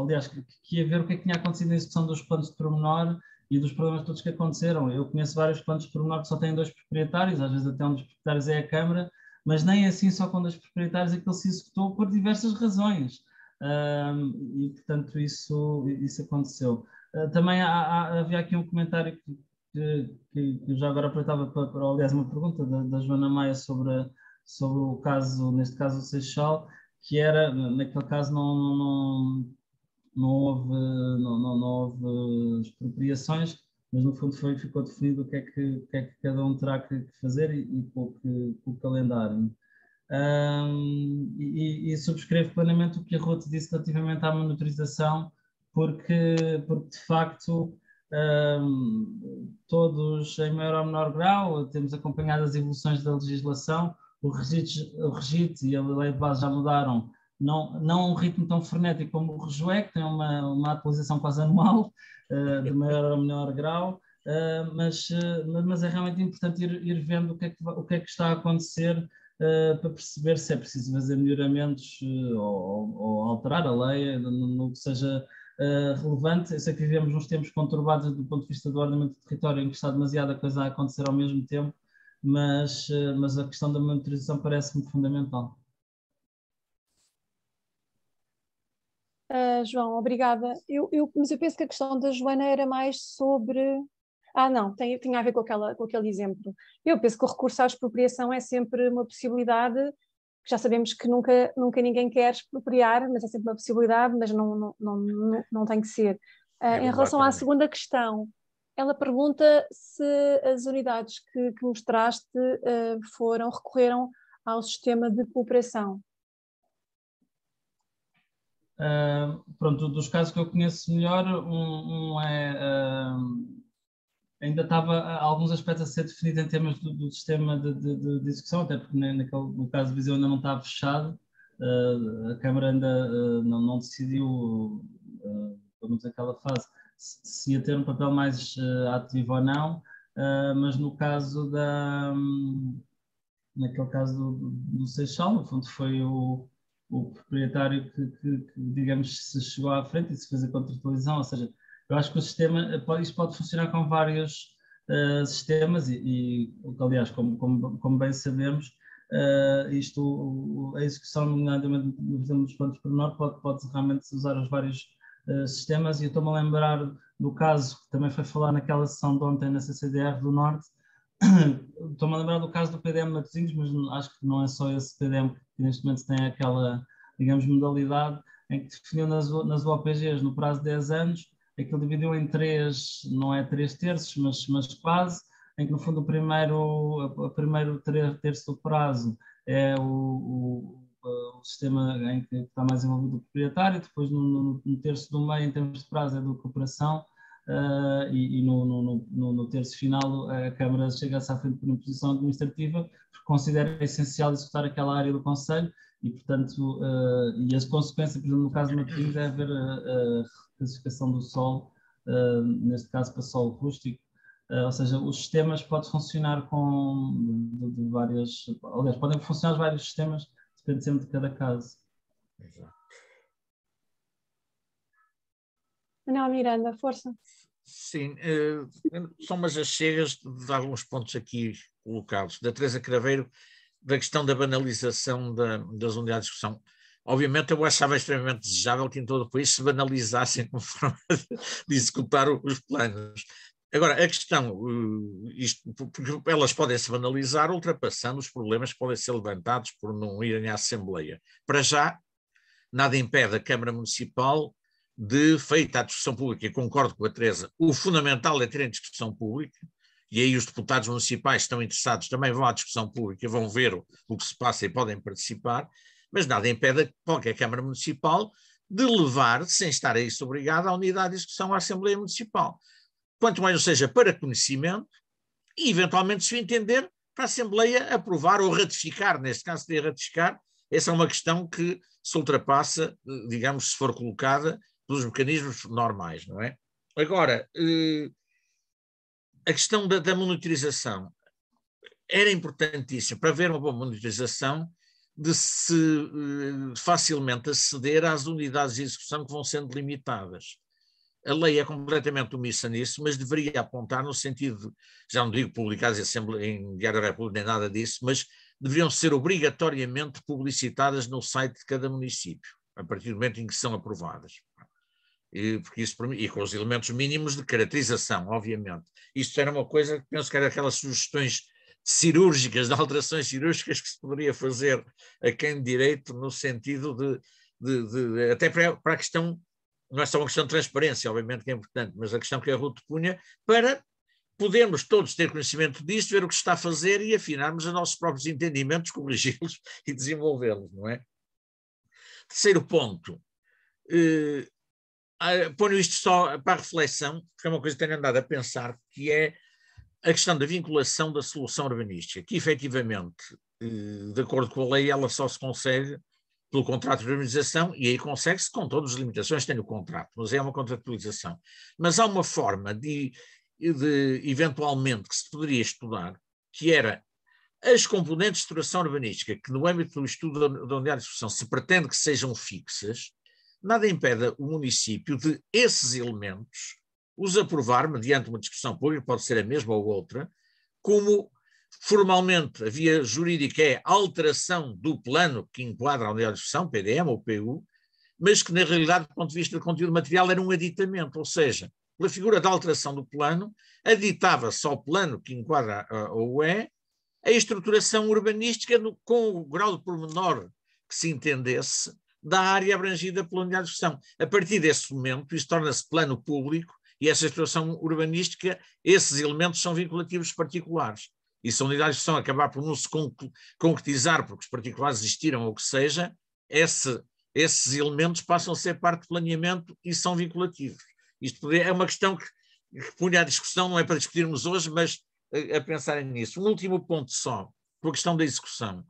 aliás, que ia ver o que é que tinha acontecido na execução dos planos de pormenor e dos problemas todos que aconteceram. Eu conheço vários planos de pormenor que só têm 2 proprietários, às vezes até um dos proprietários é a Câmara, mas nem assim só com 2 proprietários aquilo se executou por diversas razões. E, portanto, isso aconteceu. Também havia aqui um comentário que já agora aproveitava para aliás, uma pergunta da Joana Maia sobre o caso, neste caso o Seixal, que era, naquele caso não houve expropriações, mas no fundo ficou definido o que é que cada um terá que fazer e com o calendário. E subscrevo plenamente o que a Ruth disse relativamente à monitorização, porque de facto todos, em maior ou menor grau, temos acompanhado as evoluções da legislação. O REGIT e a lei de base já mudaram, não a um ritmo tão frenético como o REGEC, que tem uma atualização quase anual, de maior ou menor grau, mas é realmente importante ir vendo o que é que está a acontecer, para perceber se é preciso fazer melhoramentos ou alterar a lei no que seja relevante. Eu sei que vivemos uns tempos conturbados do ponto de vista do ordenamento do território, em que está demasiada coisa a acontecer ao mesmo tempo, mas a questão da monitorização parece-me fundamental. João, obrigada. Mas eu penso que a questão da Joana era mais sobre... não, tinha a ver com aquele exemplo. Eu penso que o recurso à expropriação é sempre uma possibilidade, que já sabemos que nunca ninguém quer expropriar, mas é sempre uma possibilidade, mas não tem que ser. Em relação à segunda questão, ela pergunta se as unidades que mostraste recorreram ao sistema de cooperação. Pronto, dos casos que eu conheço melhor, ainda estava alguns aspectos a ser definido em termos do sistema de execução, até porque no caso de Viseu ainda não estava fechado, a Câmara ainda não decidiu, pelo menos naquela fase, se ia ter um papel mais ativo ou não, mas no caso naquele caso do Seixal, no fundo foi o proprietário que, digamos, se chegou à frente e se fez a contratualização, ou seja, eu acho que o sistema, isto pode funcionar com vários sistemas e aliás, como bem sabemos, a execução, nomeadamente dos planos pormenor, pode realmente usar os vários sistemas, e eu estou-me a lembrar do caso que também foi falar naquela sessão de ontem na CCDR do Norte. Estou-me a lembrar do caso do PDM Matosinhos, mas acho que não é só esse PDM que neste momento tem aquela, digamos, modalidade em que definiu nas OPGs no prazo de 10 anos, aquilo dividiu em 3, não é 3 terços, mas quase, em que no fundo o primeiro terço do prazo é o sistema em que está mais envolvido o proprietário, depois no terço do meio, em termos de prazo, é da cooperação, e no terço final a Câmara chega-se à frente por imposição administrativa, porque considera essencial executar aquela área do Conselho e, portanto, e as consequências, por exemplo, no caso de Matosinhos, é haver a reclassificação do solo, neste caso para solo rústico, ou seja, os sistemas podem funcionar com de várias, aliás, podem funcionar os vários sistemas, depende sempre de cada caso. Exato. Manuel Miranda, força. Sim, são umas achegas de alguns pontos aqui colocados. Da Teresa Craveiro, da questão da banalização das unidades de discussão. Obviamente eu achava extremamente desejável que em todo o país se banalizassem como forma de executar os planos. Agora, a questão, porque elas podem se banalizar ultrapassando os problemas que podem ser levantados por não irem à Assembleia. Para já, nada impede a Câmara Municipal de, feita a discussão pública, e concordo com a Teresa, o fundamental é terem discussão pública, e aí os deputados municipais que estão interessados também vão à discussão pública, vão ver o que se passa e podem participar, mas nada impede a qualquer Câmara Municipal de levar, sem estar a isso obrigada, a unidade de discussão à Assembleia Municipal. Quanto mais, ou seja, para conhecimento, e eventualmente, se entender, para a Assembleia aprovar ou ratificar, neste caso de ratificar, essa é uma questão que se ultrapassa, digamos, se for colocada pelos mecanismos normais, não é? Agora, a questão da monitorização era importantíssima para haver uma boa monitorização de se facilmente aceder às unidades de execução que vão sendo limitadas. A lei é completamente omissa nisso, mas deveria apontar no sentido, já não digo publicadas em Diário da República nem nada disso, mas deveriam ser obrigatoriamente publicitadas no site de cada município, a partir do momento em que são aprovadas. Porque isso, e com os elementos mínimos de caracterização, obviamente. Isto era uma coisa que penso que era aquelas sugestões cirúrgicas, de alterações cirúrgicas que se poderia fazer a quem de direito, no sentido de até para a questão, não é só uma questão de transparência, obviamente que é importante, mas a questão que a Ruth punha, para podermos todos ter conhecimento disto, ver o que se está a fazer e afinarmos os nossos próprios entendimentos, corrigi-los e desenvolvê-los, não é? Terceiro ponto, ponho isto só para a reflexão, porque é uma coisa que tenho andado a pensar, que é a questão da vinculação da solução urbanística, que efetivamente, de acordo com a lei, ela só se consegue pelo contrato de urbanização, e aí consegue-se com todas as limitações que tem o contrato, mas é uma contratualização. Mas há uma forma de eventualmente, que se poderia estudar, que era as componentes de estruturação urbanística, que no âmbito do estudo da unidade de execução se pretende que sejam fixas, nada impede o município de esses elementos os aprovar mediante uma discussão pública, pode ser a mesma ou outra, como formalmente a via jurídica é a alteração do plano que enquadra a unidade de execução, PDM ou PU, mas que na realidade, do ponto de vista do conteúdo material, era um aditamento, ou seja, pela figura da alteração do plano, aditava-se ao plano que enquadra a UE a estruturação urbanística com o grau de pormenor que se entendesse da área abrangida pela unidade de execução. A partir desse momento, isso torna-se plano público e essa estruturação urbanística, esses elementos são vinculativos particulares. E se a unidade de execução acabar por não se concretizar porque os particulares existiram ou o que seja, esse esses elementos passam a ser parte do planeamento e são vinculativos. Isto é uma questão que punha à discussão, não é para discutirmos hoje, mas a pensarem nisso. Um último ponto só, com a questão da execução.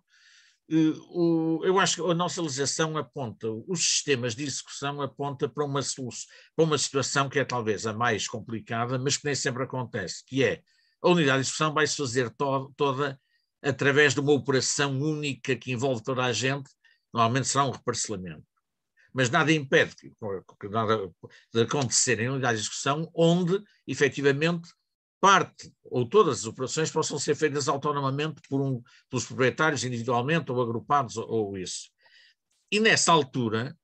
Eu acho que a nossa legislação aponta, os sistemas de execução aponta para uma situação que é talvez a mais complicada, mas que nem sempre acontece, que é a unidade de execução vai-se fazer toda através de uma operação única que envolve toda a gente, normalmente será um reparcelamento. Mas nada impede que nada de acontecer em unidade de execução onde, efetivamente, parte ou todas as operações possam ser feitas autonomamente pelos proprietários individualmente ou agrupados ou isso. E nessa altura,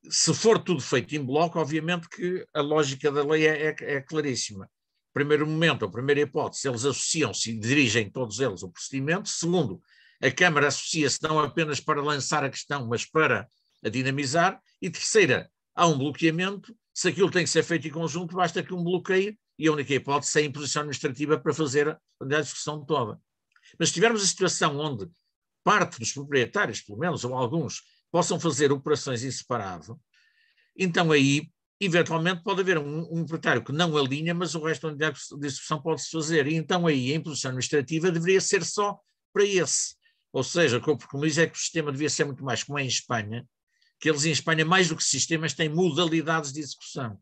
se for tudo feito em bloco, obviamente que a lógica da lei é claríssima. Primeiro momento, a primeira hipótese, eles associam-se e dirigem todos eles o procedimento. Segundo, a Câmara associa-se não apenas para lançar a questão, mas para a dinamizar. E terceira, há um bloqueamento. Se aquilo tem que ser feito em conjunto, basta que um bloqueie e a única hipótese é a imposição administrativa para fazer a discussão toda. Mas se tivermos a situação onde parte dos proprietários, pelo menos, ou alguns, possam fazer operações em separado, então aí, eventualmente, pode haver um proprietário que não alinha, mas o resto da discussão pode-se fazer. E então aí a imposição administrativa deveria ser só para esse. Ou seja, o que eu preconizo é que o sistema devia ser muito mais como é em Espanha, que eles em Espanha, mais do que sistemas, têm modalidades de execução.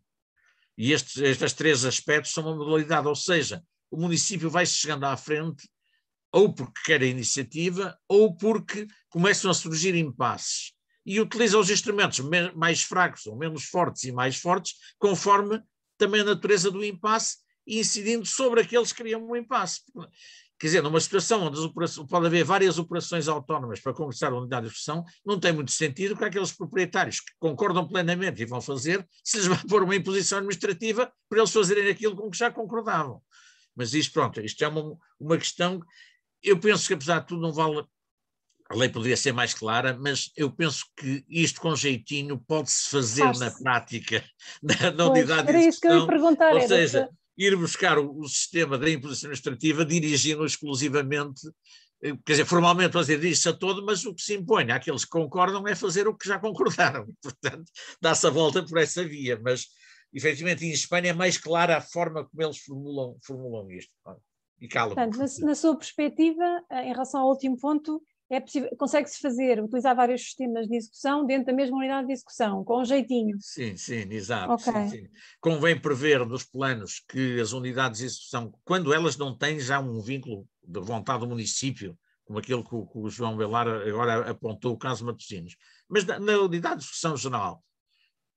E estes três aspectos são uma modalidade, ou seja, o município vai chegando à frente ou porque quer a iniciativa ou porque começam a surgir impasses e utiliza os instrumentos mais fracos ou menos fortes e mais fortes conforme também a natureza do impasse e incidindo sobre aqueles que criam um impasse. Quer dizer, numa situação onde pode haver várias operações autónomas para conversar a unidade de execução, não tem muito sentido que aqueles proprietários que concordam plenamente e vão fazer, se lhes vai pôr uma imposição administrativa para eles fazerem aquilo com que já concordavam. Mas isto, pronto, isto é uma questão, eu penso que apesar de tudo não vale, a lei poderia ser mais clara, mas eu penso que isto com jeitinho pode-se fazer na prática, na unidade de execução. Era isso que eu ia perguntar. Ou seja, ir buscar o sistema da imposição administrativa dirigindo exclusivamente, quer dizer, formalmente dirige-se a todo, mas o que se impõe àqueles que concordam é fazer o que já concordaram. Portanto, dá-se a volta por essa via, mas efetivamente em Espanha é mais clara a forma como eles formulam isto. E cala-me. Portanto, na sua perspectiva, em relação ao último ponto, é possível, consegue-se utilizar vários sistemas de execução dentro da mesma unidade de execução, com um jeitinho. Sim, exato. Okay. Sim. Convém prever nos planos que as unidades de execução, quando elas não têm já um vínculo de vontade do município, como aquele que o João Belar agora apontou, o caso Matosinhos, mas na unidade de execução geral,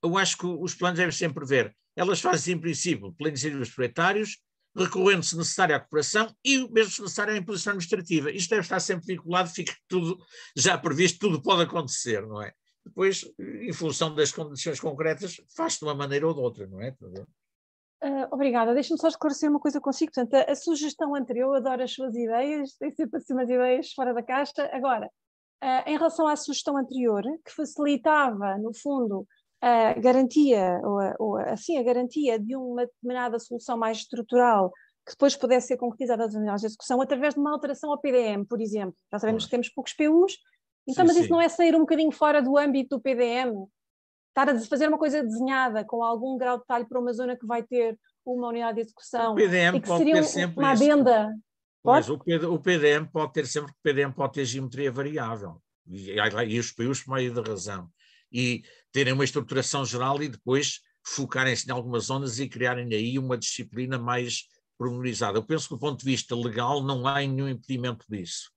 eu acho que os planos devem sempre prever. Elas fazem, em princípio, pela iniciativa dos proprietários, recorrendo se necessário à cooperação e mesmo se necessário à imposição administrativa. Isto deve estar sempre vinculado, fica tudo já previsto, tudo pode acontecer, não é? Depois, em função das condições concretas, faz-se de uma maneira ou de outra, não é? Obrigada. Deixa-me só esclarecer uma coisa consigo. Portanto, a sugestão anterior, eu adoro as suas ideias, tem sempre assim umas ideias fora da caixa. Agora, em relação à sugestão anterior, que facilitava, no fundo, a garantia, a garantia de uma determinada solução mais estrutural que depois pudesse ser concretizada nas unidades de execução através de uma alteração ao PDM, por exemplo. Já sabemos que temos poucos PUs, então, mas isso não é sair um bocadinho fora do âmbito do PDM? Estar a fazer uma coisa desenhada com algum grau de detalhe para uma zona que vai ter uma unidade de execução o PDM e que pode seria ter sempre uma adenda? Pois, o PDM pode ter sempre, o PDM pode ter geometria variável e os PUs por meio da razão. E terem uma estruturação geral e depois focarem-se em algumas zonas e criarem aí uma disciplina mais pormenorizada. Eu penso que do ponto de vista legal não há nenhum impedimento disso.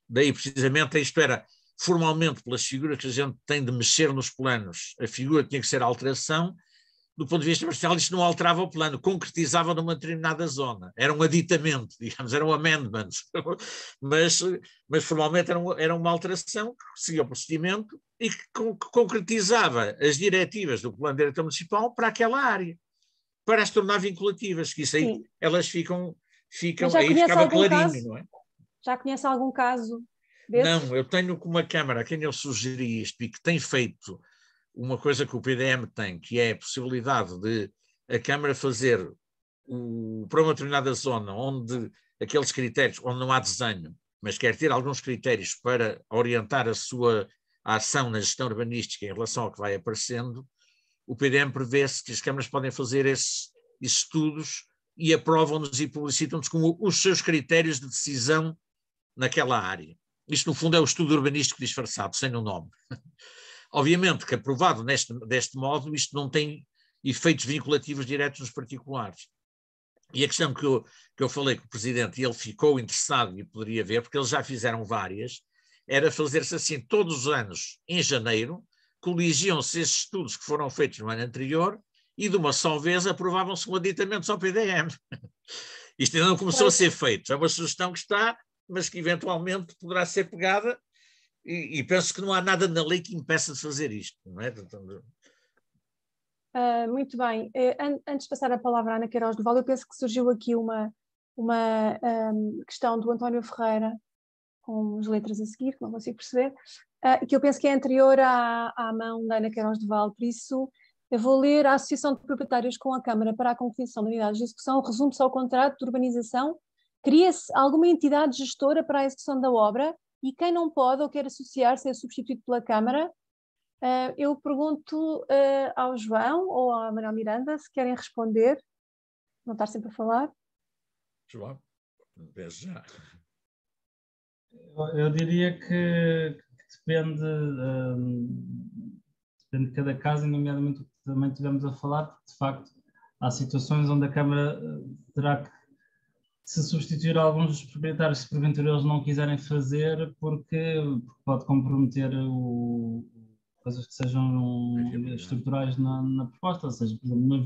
Daí precisamente isto era, formalmente pelas figuras que a gente tem de mexer nos planos, a figura tinha que ser a alteração, do ponto de vista parcial isto não alterava o plano, concretizava numa determinada zona, era um aditamento, digamos, era um amendment, mas formalmente era uma alteração que seguia o procedimento e que concretizava as diretivas do plano diretor municipal para aquela área, para as tornar vinculativas, que isso aí elas ficam aí ficava clarinho, não é? Já conhece algum caso desses? Não, eu tenho com uma Câmara a quem eu sugeri isto e que tem feito uma coisa que o PDM tem, que é a possibilidade de a Câmara fazer para uma determinada zona onde aqueles critérios, onde não há desenho, mas quer ter alguns critérios para orientar a sua a ação na gestão urbanística em relação ao que vai aparecendo, o PDM prevê-se que as câmaras podem fazer esses estudos e aprovam-nos e publicitam-nos como os seus critérios de decisão naquela área. Isto, no fundo, é o estudo urbanístico disfarçado, sem um nome. Obviamente que, aprovado deste modo, isto não tem efeitos vinculativos diretos nos particulares. E a questão que eu falei com o Presidente, e ele ficou interessado e poderia ver, porque eles já fizeram várias, era fazer-se assim todos os anos, em janeiro, coligiam-se esses estudos que foram feitos no ano anterior e de uma só vez aprovavam-se com aditamentos ao PDM. Isto ainda não começou a ser feito, é uma sugestão que está, mas que eventualmente poderá ser pegada e penso que não há nada na lei que impeça de fazer isto, não é? Muito bem. Antes de passar a palavra à Ana Queiroz do Val, eu penso que surgiu aqui uma questão do António Ferreira, com as letras a seguir, que não consigo perceber, que eu penso que é anterior à mão da Ana Queiroz do Val, por isso eu vou ler: a Associação de Proprietários com a Câmara para a conclusão de unidades de execução resume-se ao contrato de urbanização, cria-se alguma entidade gestora para a execução da obra e quem não pode ou quer associar-se é substituído pela Câmara. Eu pergunto ao João ou à Manuel Miranda se querem responder, não estar sempre a falar. João, vejo já. Eu diria que depende de cada caso, e nomeadamente o que também tivemos a falar, porque de facto há situações onde a Câmara terá que se substituir alguns dos proprietários se porventura eles não quiserem fazer, porque pode comprometer coisas que sejam estruturais na proposta, ou seja, por exemplo, uma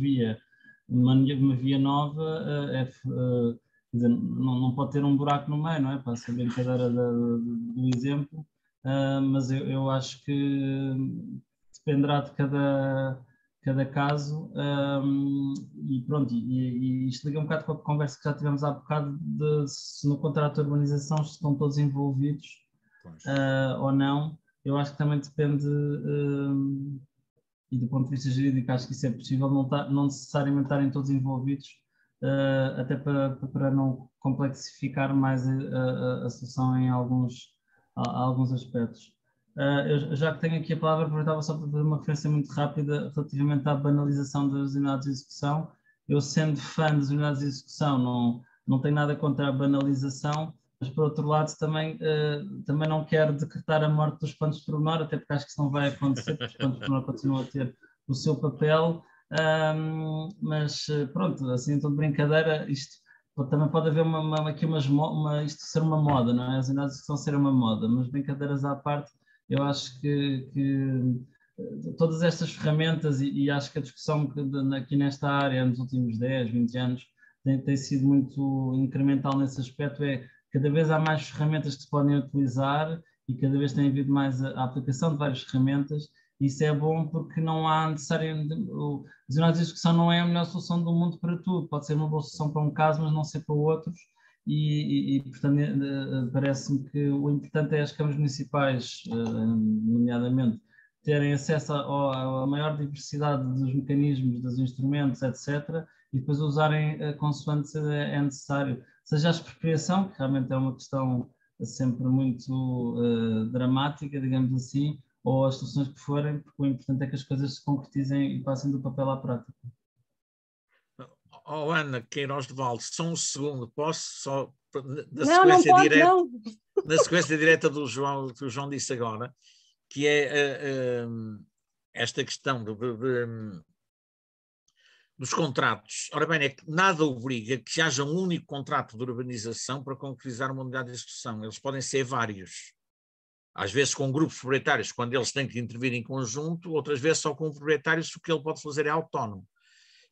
via nova quer dizer, não pode ter um buraco no meio, não é? Passa a brincadeira do exemplo, mas eu acho que dependerá de cada caso, e pronto, e isto liga um bocado com a conversa que já tivemos há bocado de se no contrato de urbanização estão todos envolvidos ou não. Eu acho que também depende, e do ponto de vista jurídico acho que isso é possível, não necessariamente estarem todos envolvidos, até para não complexificar mais a solução em alguns aspectos. Eu, já que tenho aqui a palavra, aproveitava só para fazer uma referência muito rápida relativamente à banalização das unidades de execução. Eu, sendo fã das unidades de execução, não tenho nada contra a banalização, mas por outro lado também não quero decretar a morte dos planos de pormenor, até porque acho que isso não vai acontecer, porque os planos de pormenor continuam a ter o seu papel, mas pronto, assim então de brincadeira, isto também pode haver aqui isto ser uma moda, não é? As unidades de execução ser uma moda, mas brincadeiras à parte, eu acho que todas estas ferramentas, e acho que a discussão aqui nesta área nos últimos 10, 20 anos tem sido muito incremental nesse aspecto, cada vez há mais ferramentas que se podem utilizar e cada vez tem havido mais a aplicação de várias ferramentas. Isso é bom porque não há necessariamente, as unidades de execução não é a melhor solução do mundo para tudo, pode ser uma boa solução para um caso, mas não ser para outros, e portanto parece-me que o importante é as câmaras municipais, nomeadamente, terem acesso à maior diversidade dos mecanismos, dos instrumentos, etc., e depois usarem consoante é necessário, seja a expropriação, que realmente é uma questão sempre muito dramática, digamos assim, ou as soluções que forem, porque o importante é que as coisas se concretizem e passem do papel à prática. Ana Queiroz do Val, só um segundo, posso só na sequência direta do João, que o João disse agora, que é esta questão dos contratos. Ora bem, é que nada obriga que haja um único contrato de urbanização para concretizar uma unidade de execução. Eles podem ser vários. Às vezes com grupos proprietários, quando eles têm que intervir em conjunto, outras vezes só com proprietários, o que ele pode fazer é autónomo.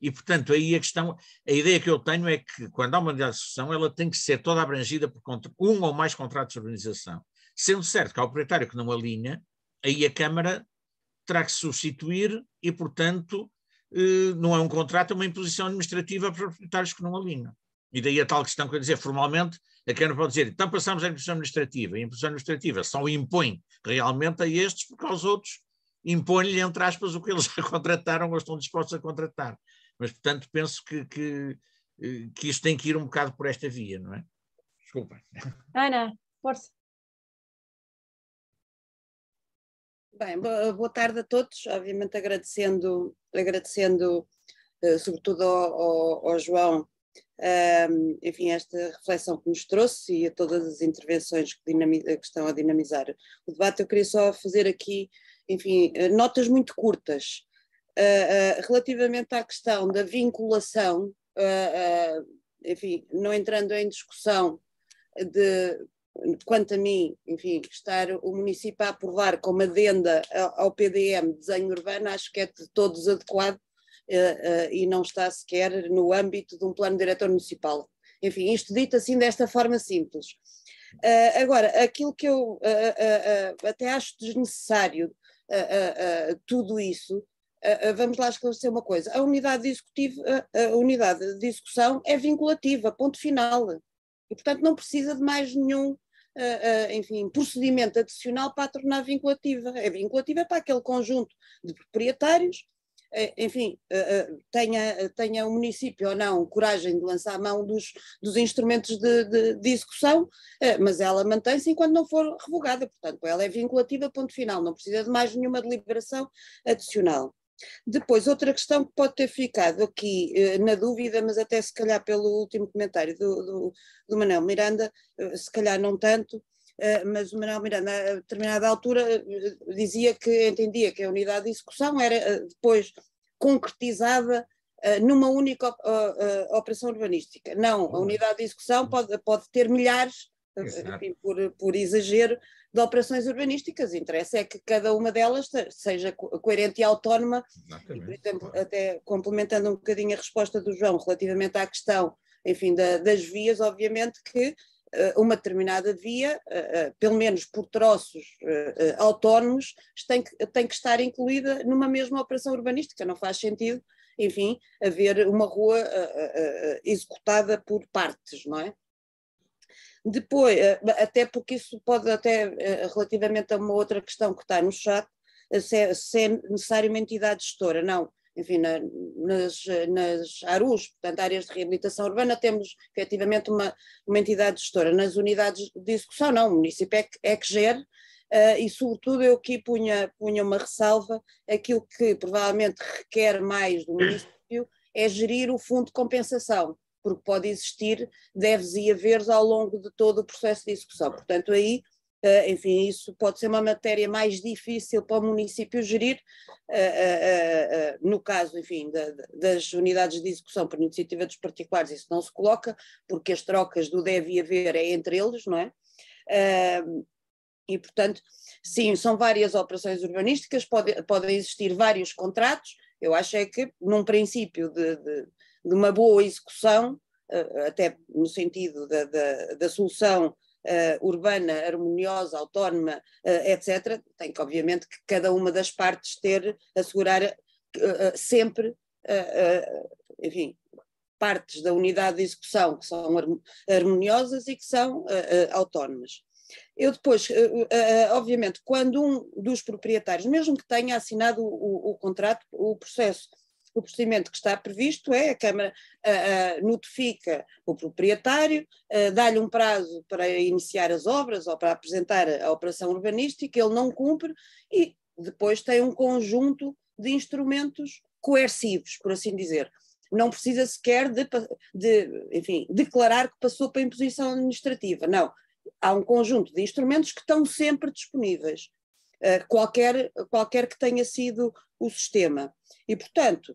E, portanto, aí a ideia que eu tenho é que, quando há uma unidade de execução, ela tem que ser toda abrangida por um ou mais contratos de urbanização. Sendo certo que há o proprietário que não alinha, aí a Câmara terá que substituir e, portanto, não é um contrato, é uma imposição administrativa para proprietários que não alinham. E daí a tal questão que eu dizer, formalmente, a Câmara pode dizer, então passamos à imposição administrativa, e a imposição administrativa só impõe realmente a estes, porque aos outros impõe-lhe, entre aspas, o que eles já contrataram ou estão dispostos a contratar. Mas, portanto, penso que isto tem que ir um bocado por esta via, não é? Desculpa. Ana, força. Bem, boa tarde a todos, obviamente agradecendo sobretudo ao João, enfim, esta reflexão que nos trouxe e a todas as intervenções que estão a dinamizar o debate. Eu queria só fazer aqui, enfim, notas muito curtas relativamente à questão da vinculação, enfim, não entrando em discussão quanto a mim, enfim, estar o município a aprovar como adenda ao PDM desenho urbano, acho que é de todo desadequado e não está sequer no âmbito de um plano diretor municipal. Enfim, isto dito assim desta forma simples. Agora, aquilo que eu até acho desnecessário, tudo isso, vamos lá esclarecer uma coisa. A unidade de execução é vinculativa, ponto final. E, portanto, não precisa de mais nenhum enfim, procedimento adicional para a tornar vinculativa. É vinculativa para aquele conjunto de proprietários, enfim, tenha o município ou não coragem de lançar a mão dos instrumentos de execução, mas ela mantém-se enquanto não for revogada. Portanto, ela é vinculativa, ponto final, não precisa de mais nenhuma deliberação adicional. Depois, outra questão que pode ter ficado aqui na dúvida, mas até se calhar pelo último comentário do Manuel Miranda, se calhar não tanto, mas o Manuel Miranda a determinada altura dizia que entendia que a unidade de execução era depois concretizada numa única operação urbanística. Não, a unidade de execução pode ter milhares, enfim, por exagero, de operações urbanísticas. Interessa é que cada uma delas seja coerente e autónoma. E, por exemplo, até complementando um bocadinho a resposta do João relativamente à questão, enfim, das vias, obviamente que uma determinada via, pelo menos por troços autónomos, tem que estar incluída numa mesma operação urbanística. Não faz sentido, enfim, haver uma rua executada por partes, não é? Depois, até porque isso pode até, relativamente a uma outra questão que está no chat, se é necessário uma entidade gestora. Não, enfim, nas ARUs, portanto, áreas de reabilitação urbana, temos efetivamente uma entidade gestora. Nas unidades de execução, não, o município é que gere, e sobretudo eu aqui punha uma ressalva, aquilo que provavelmente requer mais do município é gerir o fundo de compensação, porque pode existir deves e haveres ao longo de todo o processo de execução. Portanto, aí, enfim, isso pode ser uma matéria mais difícil para o município gerir, no caso, enfim, das unidades de execução por iniciativa dos particulares, isso não se coloca, porque as trocas do deve e haver é entre eles, não é? E, portanto, sim, são várias operações urbanísticas, podem existir vários contratos. Eu acho é que, num princípio de uma boa execução, até no sentido da solução urbana, harmoniosa, autónoma, etc., tem que, obviamente, que cada uma das partes assegurar sempre, enfim, partes da unidade de execução que são harmoniosas e que são autónomas. Eu depois, obviamente, quando um dos proprietários, mesmo que tenha assinado o contrato, o procedimento que está previsto é a Câmara notifica o proprietário, dá-lhe um prazo para iniciar as obras ou para apresentar a operação urbanística, ele não cumpre e depois tem um conjunto de instrumentos coercivos, por assim dizer. Não precisa sequer enfim, declarar que passou para a imposição administrativa, não. Há um conjunto de instrumentos que estão sempre disponíveis, qualquer que tenha sido o sistema. E, portanto,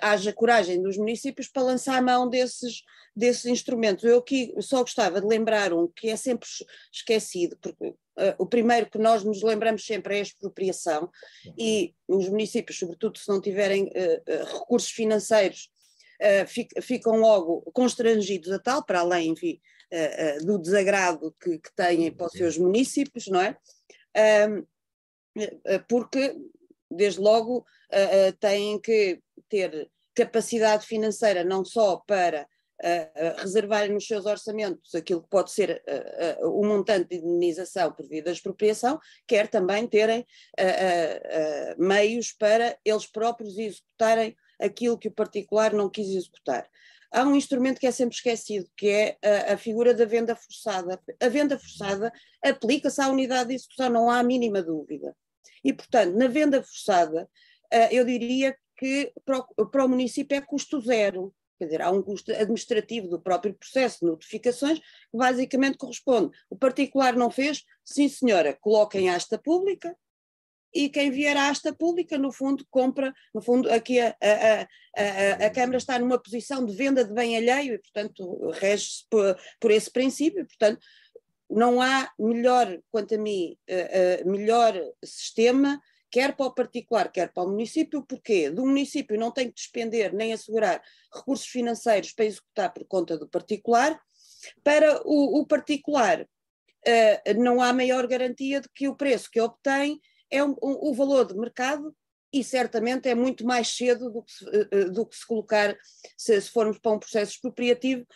haja coragem dos municípios para lançar a mão desses instrumentos. Eu aqui só gostava de lembrar um que é sempre esquecido, porque o primeiro que nós nos lembramos sempre é a expropriação, e os municípios, sobretudo se não tiverem recursos financeiros, ficam logo constrangidos a tal, para além, enfim, do desagrado que têm para os seus municípios, não é? Porque, desde logo, têm que ter capacidade financeira não só para reservarem nos seus orçamentos aquilo que pode ser o montante de indemnização por via da expropriação, quer também terem meios para eles próprios executarem aquilo que o particular não quis executar. Há um instrumento que é sempre esquecido, que é a figura da venda forçada. A venda forçada aplica-se à unidade de execução, não há a mínima dúvida. E, portanto, na venda forçada, eu diria que para o município é custo zero. Quer dizer, há um custo administrativo do próprio processo de notificações que basicamente corresponde. O particular não fez, sim senhora, coloquem asta pública e quem vier à asta pública, no fundo, compra. No fundo, aqui a Câmara está numa posição de venda de bem alheio e, portanto, rege-se por esse princípio. Portanto, não há melhor, quanto a mim, melhor sistema, quer para o particular, quer para o município. Porquê? Do município não tem que despender nem assegurar recursos financeiros para executar por conta do particular. Para o particular, não há maior garantia de que o preço que obtém é o valor de mercado e certamente é muito mais cedo do que se colocar, se formos para um processo expropriativo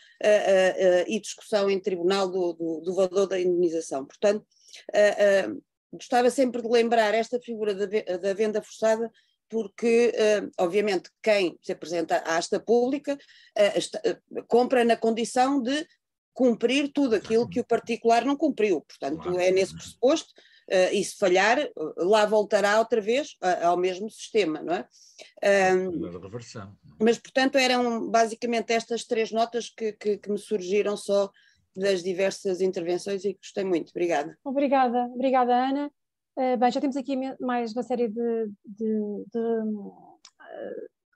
e discussão em tribunal do valor da indemnização. Portanto, gostava sempre de lembrar esta figura da venda forçada, porque, obviamente, quem se apresenta à asta pública compra na condição de cumprir tudo aquilo que o particular não cumpriu. Portanto, é nesse pressuposto, e se falhar, lá voltará outra vez ao mesmo sistema, não é? Mas, portanto, eram basicamente estas 3 notas que me surgiram só das diversas intervenções e gostei muito. Obrigada. Obrigada, Ana. Bem, já temos aqui mais uma série de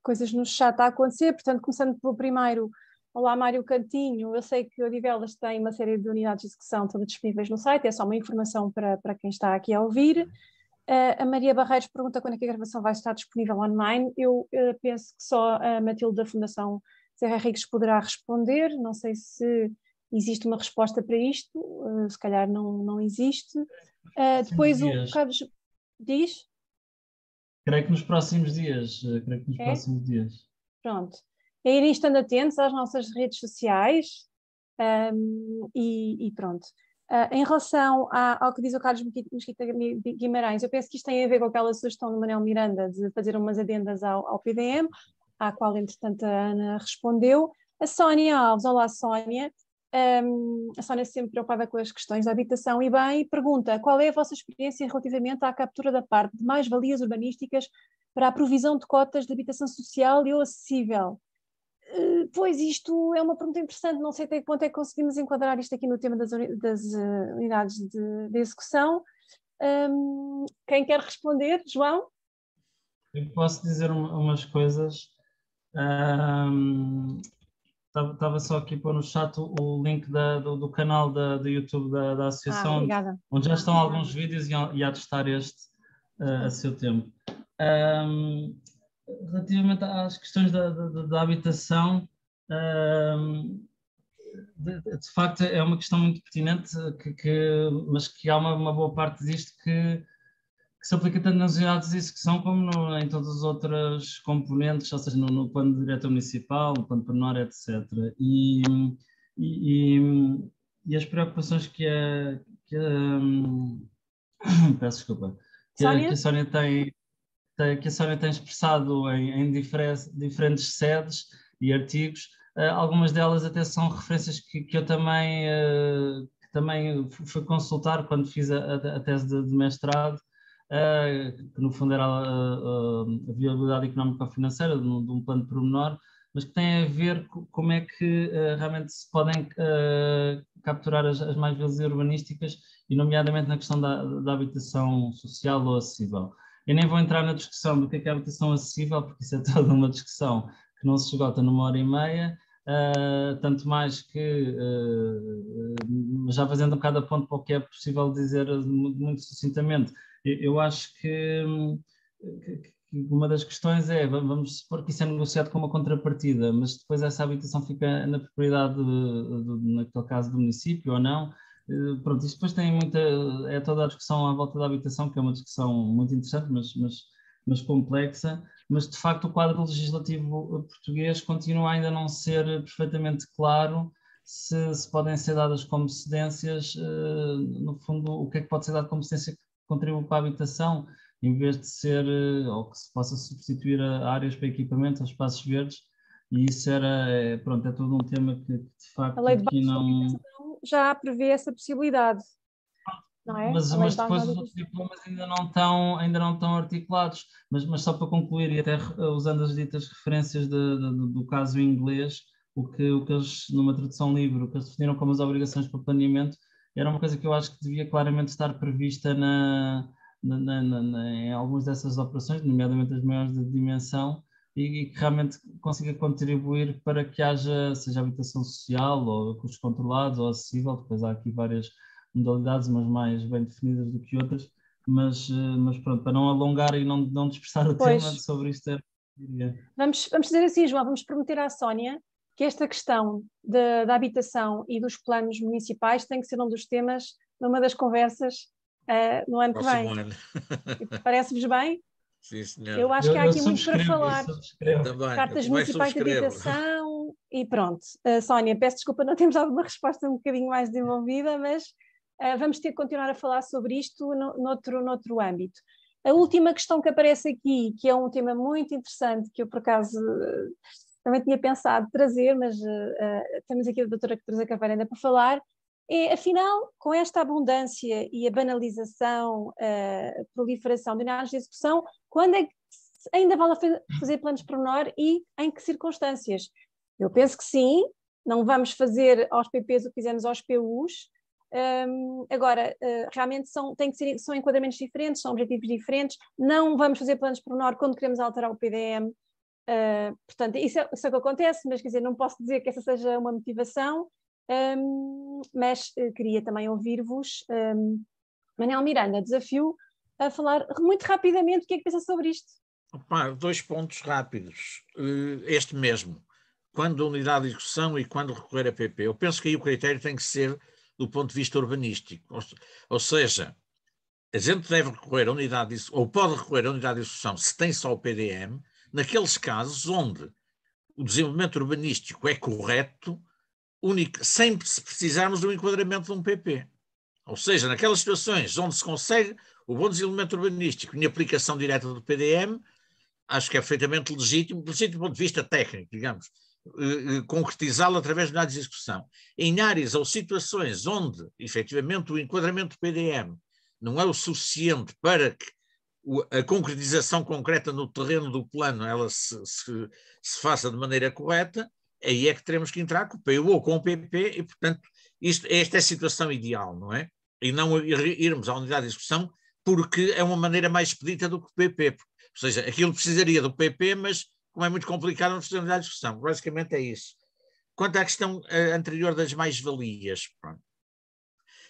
coisas no chat a acontecer, portanto, começando pelo primeiro. Olá, Mário Cantinho. Eu sei que o Odivelas tem uma série de unidades de execução todas disponíveis no site, é só uma informação para quem está aqui a ouvir. A Maria Barreiros pergunta quando é que a gravação vai estar disponível online. Eu penso que só a Matilde da Fundação Serra Henriques poderá responder. Não sei se existe uma resposta para isto, se calhar não existe. Depois o Carlos diz? Creio que nos próximos dias. Próximos dias. Pronto. É irem estando atentos às nossas redes sociais e pronto. Em relação ao que diz o Carlos Mesquita Guimarães, eu penso que isto tem a ver com aquela sugestão do Manuel Miranda de fazer umas adendas ao PDM, à qual, entretanto, a Ana respondeu. A Sónia Alves, olá Sónia. A Sónia sempre preocupada com as questões da habitação e bem, pergunta qual é a vossa experiência relativamente à captura da parte de mais-valias urbanísticas para a provisão de cotas de habitação social e ou acessível. Pois isto é uma pergunta interessante, não sei até que ponto é que conseguimos enquadrar isto aqui no tema das unidades de execução. Quem quer responder? João? Eu posso dizer umas coisas. Estava só aqui a pôr no chat o link do canal do YouTube da Associação, onde já estão alguns vídeos e há de estar este a seu tempo. Relativamente às questões da habitação, de facto é uma questão muito pertinente, mas que há uma boa parte disto que se aplica tanto nas unidades de execução como em todas as outras componentes, ou seja, no plano de diretor municipal, no plano pormenor, etc. E as preocupações que peço desculpa, que a Sónia tem expressado em diferentes sedes e artigos, algumas delas até são referências que eu também fui consultar quando fiz a tese de mestrado, que no fundo era a viabilidade económico-financeira de um plano pormenor, mas que tem a ver com como é que realmente se podem capturar as mais-valias urbanísticas, e nomeadamente na questão da habitação social ou acessível. Eu nem vou entrar na discussão do que é a habitação acessível, porque isso é toda uma discussão que não se esgota numa hora e meia, tanto mais que, já fazendo um bocado a ponto para o que é possível dizer muito sucintamente, eu acho que uma das questões é, vamos supor que isso é negociado com uma contrapartida, mas depois essa habitação fica na propriedade, naquele caso, do município ou não. Pronto, isto depois tem é toda a discussão à volta da habitação, que é uma discussão muito interessante, mas complexa, mas de facto o quadro legislativo português continua ainda a não ser perfeitamente claro se podem ser dadas como cedências, no fundo, o que é que pode ser dado como cedência que contribui para a habitação, em vez de ser, ou que se possa substituir a áreas para equipamento, aos espaços verdes, e isso pronto, é todo um tema que de facto a lei de aqui não... já prevê essa possibilidade. não é? Mas, A lei mas de base depois da os outros habitação. diplomas ainda não estão articulados. Mas só para concluir, e até usando as ditas referências do caso inglês, o que eles, numa tradução livre, o que eles definiram como as obrigações para planeamento, era uma coisa que eu acho que devia claramente estar prevista em algumas dessas operações, nomeadamente as maiores de dimensão, e que realmente consiga contribuir para que haja, seja habitação social ou custos controlados ou acessível. Depois há aqui várias modalidades, umas mais bem definidas do que outras, mas pronto, para não alongar e não dispersar o tema Pois, sobre isto, vamos dizer assim, João, vamos prometer à Sónia que esta questão da habitação e dos planos municipais tem que ser um dos temas numa das conversas no ano que Próximo vem. ano. Parece-vos bem? Sim, Eu senhor. acho que há eu aqui muito para subscrevo, eu falar. subscrevo. Também, eu Cartas também municipais de subscrevo. habitação e pronto. Sónia, peço desculpa, não temos alguma resposta um bocadinho mais desenvolvida, mas vamos ter que continuar a falar sobre isto noutro âmbito. A última questão que aparece aqui, que é um tema muito interessante, que eu por acaso também tinha pensado trazer, mas temos aqui a doutora Teresa Caveira para falar, é, afinal, com esta abundância e a banalização, a proliferação de unidades de execução, quando é que ainda vale a pena fazer planos pormenor e em que circunstâncias? Eu penso que sim, não vamos fazer aos PPs o que fizemos aos PUs. Agora, realmente são enquadramentos diferentes, são objetivos diferentes, não vamos fazer planos pormenor quando queremos alterar o PDM. Portanto, isso é o que acontece, mas quer dizer, não posso dizer que essa seja uma motivação, mas queria também ouvir-vos. Manel Miranda, desafio a falar muito rapidamente o que é que pensa sobre isto. Opa, 2 pontos rápidos. Este mesmo, quando a unidade de execução e quando recorrer a PP. Eu penso que aí o critério tem que ser do ponto de vista urbanístico. Ou seja, a gente deve recorrer à unidade de, ou pode recorrer à unidade de execução se tem só o PDM, naqueles casos onde o desenvolvimento urbanístico é correto, sem precisarmos do enquadramento de um PP. Ou seja, naquelas situações onde se consegue o bom desenvolvimento urbanístico em aplicação direta do PDM, acho que é perfeitamente legítimo do ponto de vista técnico, digamos, concretizá-lo através de unidades de execução. Em áreas ou situações onde, efetivamente, o enquadramento do PDM não é o suficiente para que a concretização concreta no terreno do plano ela se faça de maneira correta, aí é que teremos que entrar com o PU ou com o PP e, portanto, esta é a situação ideal, não é? E não irmos à unidade de execução porque é uma maneira mais expedita do que o PP. Ou seja, aquilo precisaria do PP, mas como é muito complicado, não precisa de unidade de execução. Basicamente é isso. Quanto à questão anterior das mais-valias,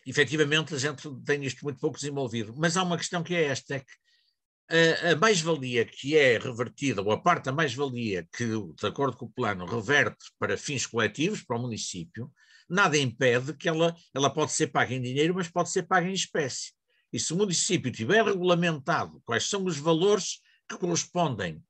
efetivamente a gente tem isto muito pouco desenvolvido, mas há uma questão que é esta, é que a mais-valia que é revertida, ou a parte da mais-valia que, de acordo com o plano, reverte para fins coletivos, para o município, nada impede que ela pode ser paga em dinheiro, mas pode ser paga em espécie. E se o município tiver regulamentado quais são os valores que correspondem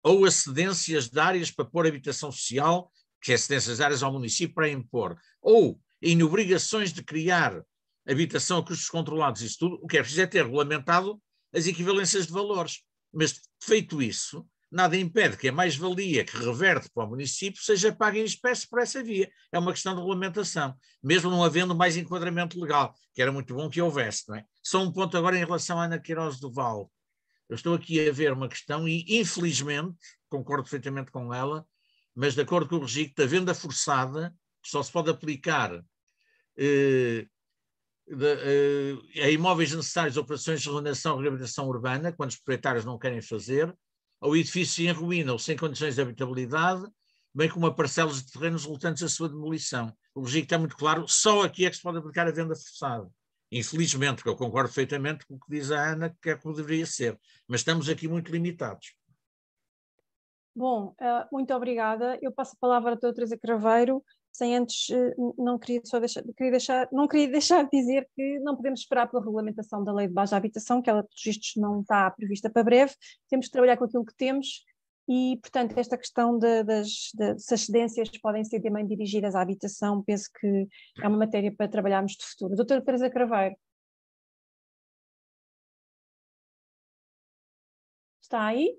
ou a cedências de áreas para pôr habitação social, que é cedências de áreas ao município para impor, ou em obrigações de criar habitação a custos controlados, isso tudo, o que é preciso é ter regulamentado as equivalências de valores. Mas, feito isso, nada impede que a mais-valia que reverte para o município seja paga em espécie por essa via. É uma questão de regulamentação, mesmo não havendo mais enquadramento legal, que era muito bom que houvesse, não é? Só um ponto agora em relação à Ana Queiroz do Val. Eu estou aqui a ver uma questão e, infelizmente, concordo perfeitamente com ela, mas de acordo com o registro da venda forçada, só se pode aplicar a imóveis necessários a operações de ordenação e reabilitação urbana, quando os proprietários não querem fazer, ao edifício em ruína ou sem condições de habitabilidade, bem como a parcelas de terrenos resultantes da sua demolição. O registro está muito claro, só aqui é que se pode aplicar a venda forçada. Infelizmente, porque eu concordo perfeitamente com o que diz a Ana, que é como deveria ser, mas estamos aqui muito limitados. Bom, muito obrigada. Eu passo a palavra à doutora Teresa Craveiro, sem antes, não queria deixar de dizer que não podemos esperar pela regulamentação da Lei de Base da Habitação, que ela, pelos vistos, não está prevista para breve, temos que trabalhar com aquilo que temos e, portanto, esta questão se as cedências podem ser também dirigidas à habitação, penso que é uma matéria para trabalharmos de futuro. Doutora Teresa Craveiro. Está aí?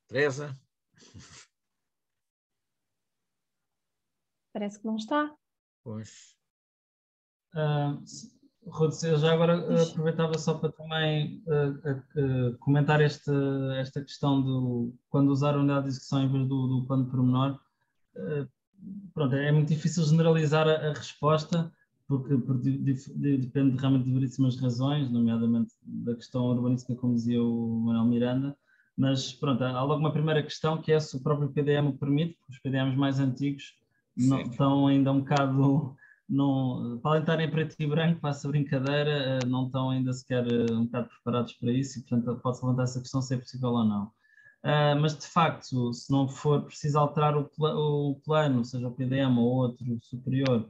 Teresa? Parece que não está. Pois. Ruth, eu já agora aproveitava só para também comentar esta questão do quando usar a unidade de execução em vez do plano pormenor. Pronto, é muito difícil generalizar a resposta, porque depende realmente de variedíssimas razões, nomeadamente da questão urbanística, como dizia o Manuel Miranda, mas pronto, há logo uma primeira questão que é se o próprio PDM o permite, porque os PDMs mais antigos estão ainda um bocado, podem estar em preto e branco, passa a brincadeira, não estão ainda sequer um bocado preparados para isso e portanto pode-se levantar essa questão se é possível ou não. Mas de facto, se não for preciso alterar o plano, seja o PDM ou outro superior,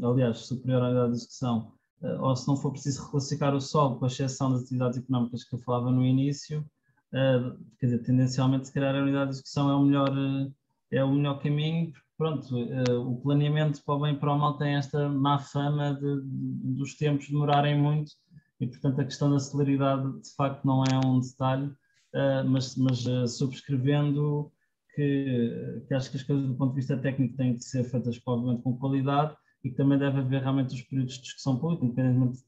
aliás, superior à unidade de execução, ou se não for preciso reclassificar o solo, com exceção das atividades económicas que eu falava no início, quer dizer, tendencialmente, se calhar a unidade de execução é o melhor caminho, porque pronto, o planeamento para o bem e para o mal tem esta má fama dos tempos demorarem muito e, portanto, a questão da celeridade de facto não é um detalhe. Mas subscrevendo que acho que as coisas do ponto de vista técnico têm que ser feitas provavelmente com qualidade e que também deve haver realmente os períodos de discussão pública, independentemente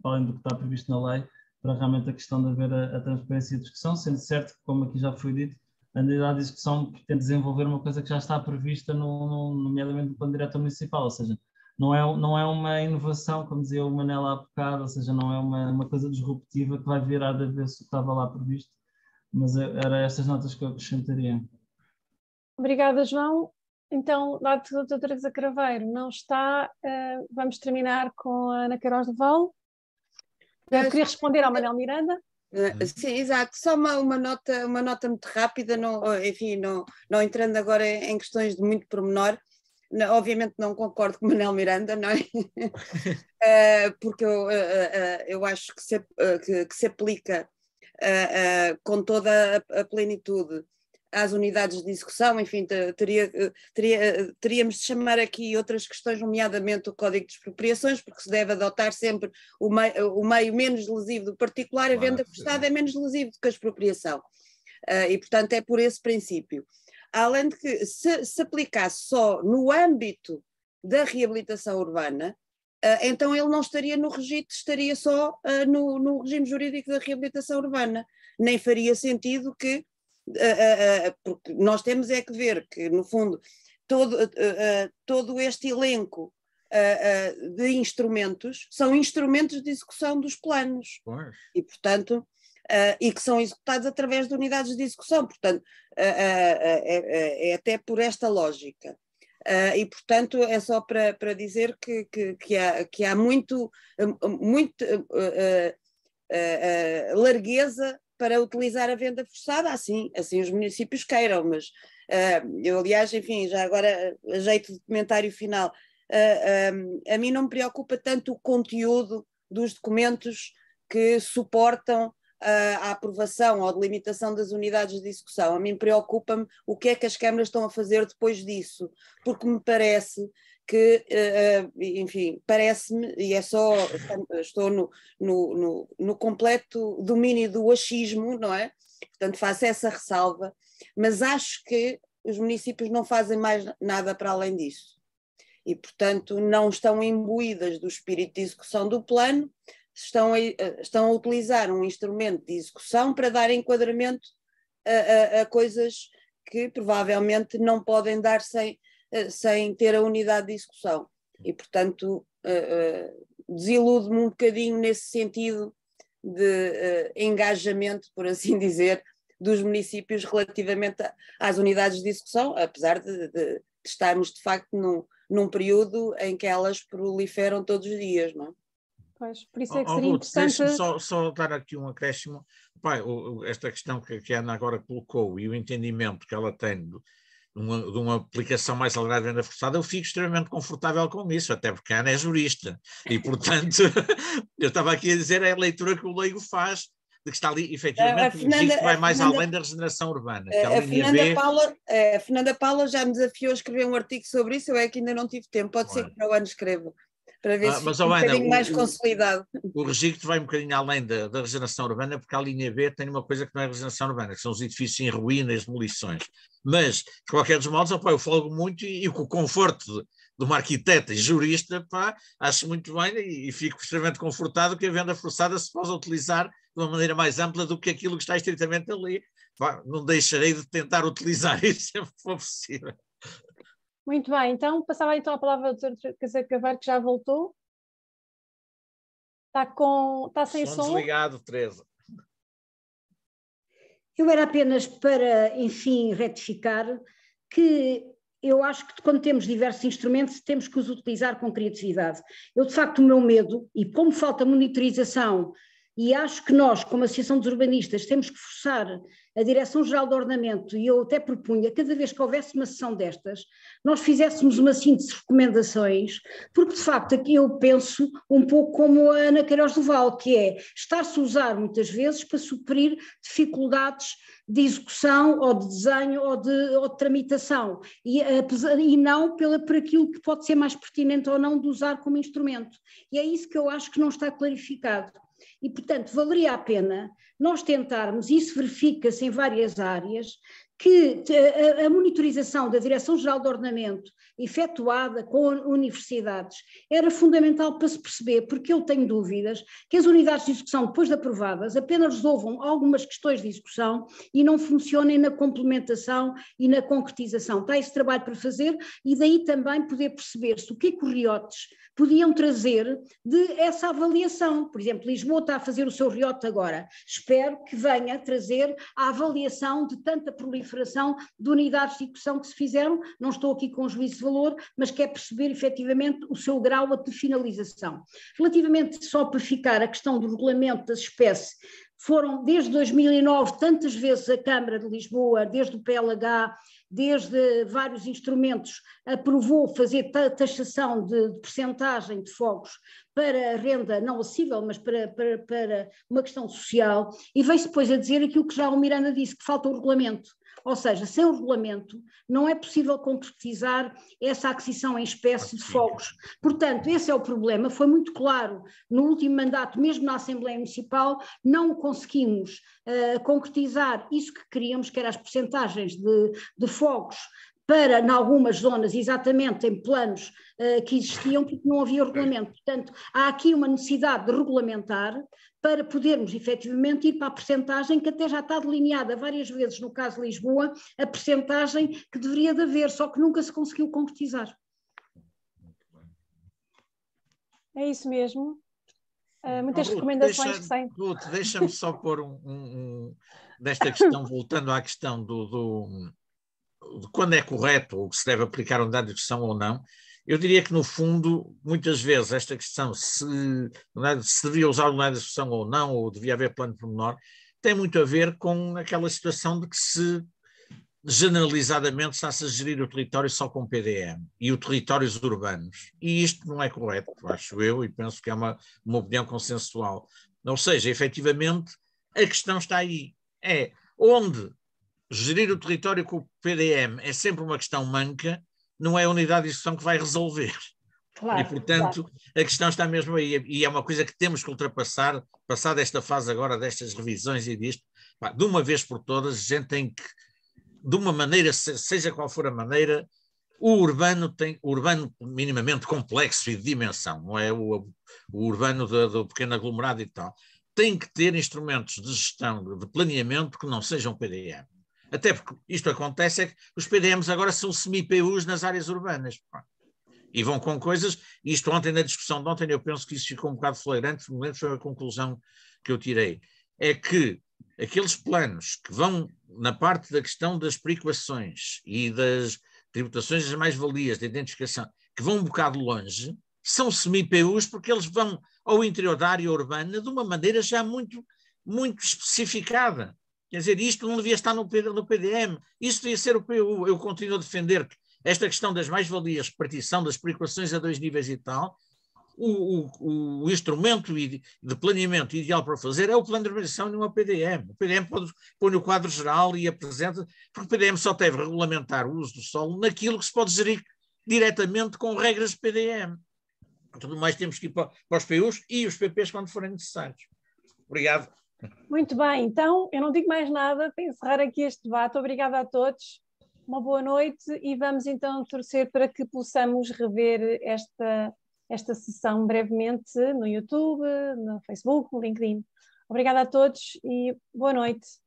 além do que está previsto na lei, para realmente a questão de haver a transparência e a discussão, sendo certo que, como aqui já foi dito, a unidade de execução pretende desenvolver uma coisa que já está prevista nomeadamente no plano diretor municipal, ou seja, não é uma inovação, como dizia o Manela há bocado, ou seja, não é uma coisa disruptiva que vai virar a ver se estava lá previsto. Mas era estas notas que eu acrescentaria. Obrigada, João. Então, dado que a doutora Teresa Craveiro não está, vamos terminar com a Ana Queiroz de Val. Eu queria responder ao Manuel Miranda. Sim, exato. Só uma nota muito rápida, não entrando agora em questões de muito pormenor. Obviamente não concordo com o Manuel Miranda, não é? Porque eu acho que se aplica com toda a plenitude às unidades de execução, enfim, teríamos de chamar aqui outras questões, nomeadamente o Código de Expropriações, porque se deve adotar sempre o meio menos lesivo do particular, a venda forçada é menos lesivo do que a expropriação. E, portanto, é por esse princípio. Além de que, se aplicasse só no âmbito da reabilitação urbana, então ele não estaria no registro, estaria só no regime jurídico da reabilitação urbana. Nem faria sentido que, porque nós temos é que ver que, no fundo, todo este elenco de instrumentos são instrumentos de execução dos planos. E, portanto, e que são executados através de unidades de execução. Portanto, é até por esta lógica. E, portanto, é só para dizer que há muito largueza para utilizar a venda forçada, assim os municípios queiram, mas eu, aliás, enfim, já agora, a jeito de comentário final, a mim não me preocupa tanto o conteúdo dos documentos que suportam a aprovação ou a delimitação das unidades de execução. A mim preocupa-me o que é que as câmaras estão a fazer depois disso, porque me parece que, enfim, parece-me, e estou no completo domínio do achismo, não é? Portanto, faço essa ressalva, mas acho que os municípios não fazem mais nada para além disso. E, portanto, não estão imbuídas do espírito de execução do plano, estão a utilizar um instrumento de execução para dar enquadramento a coisas que provavelmente não podem dar sem ter a unidade de execução. E, portanto, desilude-me um bocadinho nesse sentido de engajamento, por assim dizer, dos municípios relativamente às unidades de execução, apesar de estarmos, de facto, num período em que elas proliferam todos os dias, não é? Pois, por isso é que seria importante... Deixe-me só dar aqui um acréscimo. Esta questão que a Ana agora colocou e o entendimento que ela tem de uma aplicação mais alargada de venda forçada, eu fico extremamente confortável com isso, até porque a Ana é jurista. E, portanto, eu estava aqui a dizer a leitura que o leigo faz, de que está ali, efetivamente, o registro vai mais além da regeneração urbana. Que a Fernanda Paula já me desafiou a escrever um artigo sobre isso, eu é que ainda não tive tempo, pode ser que para o ano escrevo. Para ver se fica um bocadinho mais consolidado. O registro vai um bocadinho além da regeneração urbana, porque a linha B tem uma coisa que não é regeneração urbana, que são os edifícios em ruínas, demolições. Mas, de qualquer dos modos, eu folgo muito e com o conforto de uma arquiteta e jurista, pá, acho muito bem e fico extremamente confortado que a venda forçada se possa utilizar de uma maneira mais ampla do que aquilo que está estritamente ali. Pá, não deixarei de tentar utilizar isso sempre que for possível. Muito bem, então passava então a palavra ao Dr. Caseiro Carvalho, que já voltou. Está sem som? Desligado, Teresa. Eu era apenas para, enfim, retificar que eu acho que quando temos diversos instrumentos temos que os utilizar com criatividade. Eu, de facto, o meu medo, e como falta monitorização, e acho que nós, como Associação dos Urbanistas, temos que forçar a Direção-Geral do Ordenamento, e eu até propunha, cada vez que houvesse uma sessão destas, nós fizéssemos uma síntese de recomendações, porque de facto aqui eu penso um pouco como a Ana Queiroz do Val, que é estar-se a usar muitas vezes para suprir dificuldades de execução ou de desenho ou de tramitação, e não por aquilo que pode ser mais pertinente ou não de usar como instrumento. E é isso que eu acho que não está clarificado. E, portanto, valeria a pena nós tentarmos, e isso verifica-se em várias áreas, que a monitorização da Direção-Geral do Ordenamento efetuada com universidades era fundamental para se perceber, porque eu tenho dúvidas que as unidades de execução, depois de aprovadas, apenas resolvam algumas questões de execução e não funcionem na complementação e na concretização. Está esse trabalho para fazer e daí também poder perceber-se o que é que os RIOTs podiam trazer de essa avaliação. Por exemplo, Lisboa está a fazer o seu RIOT agora. Espero que venha trazer a avaliação de tanta proliferação de unidades de execução que se fizeram. Não estou aqui com juízo de valor, mas quer perceber efetivamente o seu grau de finalização. Relativamente, só para ficar, a questão do regulamento das espécies, foram desde 2009 tantas vezes a Câmara de Lisboa, desde o PLH, desde vários instrumentos, aprovou fazer taxação de percentagem de fogos para a renda não acessível, mas para uma questão social, e veio-se depois a dizer aquilo que já o Miranda disse, que falta o regulamento. Ou seja, sem o regulamento não é possível concretizar essa aquisição em espécie de fogos. Portanto, esse é o problema, foi muito claro no último mandato, mesmo na Assembleia Municipal, não conseguimos concretizar isso que queríamos, que eram as percentagens de fogos para, em algumas zonas, exatamente em planos que existiam, porque não havia regulamento. Portanto, há aqui uma necessidade de regulamentar para podermos efetivamente ir para a percentagem que até já está delineada várias vezes no caso de Lisboa, a percentagem que deveria de haver, só que nunca se conseguiu concretizar. É isso mesmo. Muitas recomendações que saem. Ruth, deixa-me só pôr desta questão, voltando à questão de quando é correto ou que se deve aplicar a unidade de execução ou não. Eu diria que, no fundo, muitas vezes esta questão se devia usar a unidade de execução ou não, ou devia haver plano pormenor, tem muito a ver com aquela situação de que se generalizadamente está-se a gerir o território só com PDM e os territórios urbanos. E isto não é correto, acho eu, e penso que é uma opinião consensual. Ou seja, efetivamente, a questão está aí. É onde gerir o território com o PDM é sempre uma questão manca, não é a unidade de execução que vai resolver. Claro, e, portanto, claro, a questão está mesmo aí. E é uma coisa que temos que ultrapassar, passada esta fase agora destas revisões e disto, de uma vez por todas, a gente tem que, de uma maneira, seja qual for a maneira, o urbano minimamente complexo e de dimensão, não é o urbano do pequeno aglomerado e tal, tem que ter instrumentos de gestão, de planeamento que não sejam PDM. Até porque isto acontece é que os PDMs agora são semi-PUs nas áreas urbanas. E vão com coisas, isto ontem na discussão de ontem eu penso que isso ficou um bocado flagrante, no momento foi a conclusão que eu tirei, é que aqueles planos que vão na parte da questão das perequações e das tributações das mais-valias, da identificação, que vão um bocado longe, são semi-PUs porque eles vão ao interior da área urbana de uma maneira já muito, muito especificada. Quer dizer, isto não devia estar no PDM, isso devia ser o PU. Eu continuo a defender que esta questão das mais-valias, repartição das perequações a 2 níveis e tal, o instrumento de planeamento ideal para fazer é o plano de urbanização e não é o PDM. O PDM põe no quadro geral e apresenta, porque o PDM só deve regulamentar o uso do solo naquilo que se pode gerir diretamente com regras de PDM. Tudo mais temos que ir para os PUs e os PPs quando forem necessários. Obrigado. Muito bem, então eu não digo mais nada para encerrar aqui este debate. Obrigada a todos. uma boa noite e vamos então torcer para que possamos rever esta sessão brevemente no YouTube, no Facebook, no LinkedIn. Obrigada a todos e boa noite.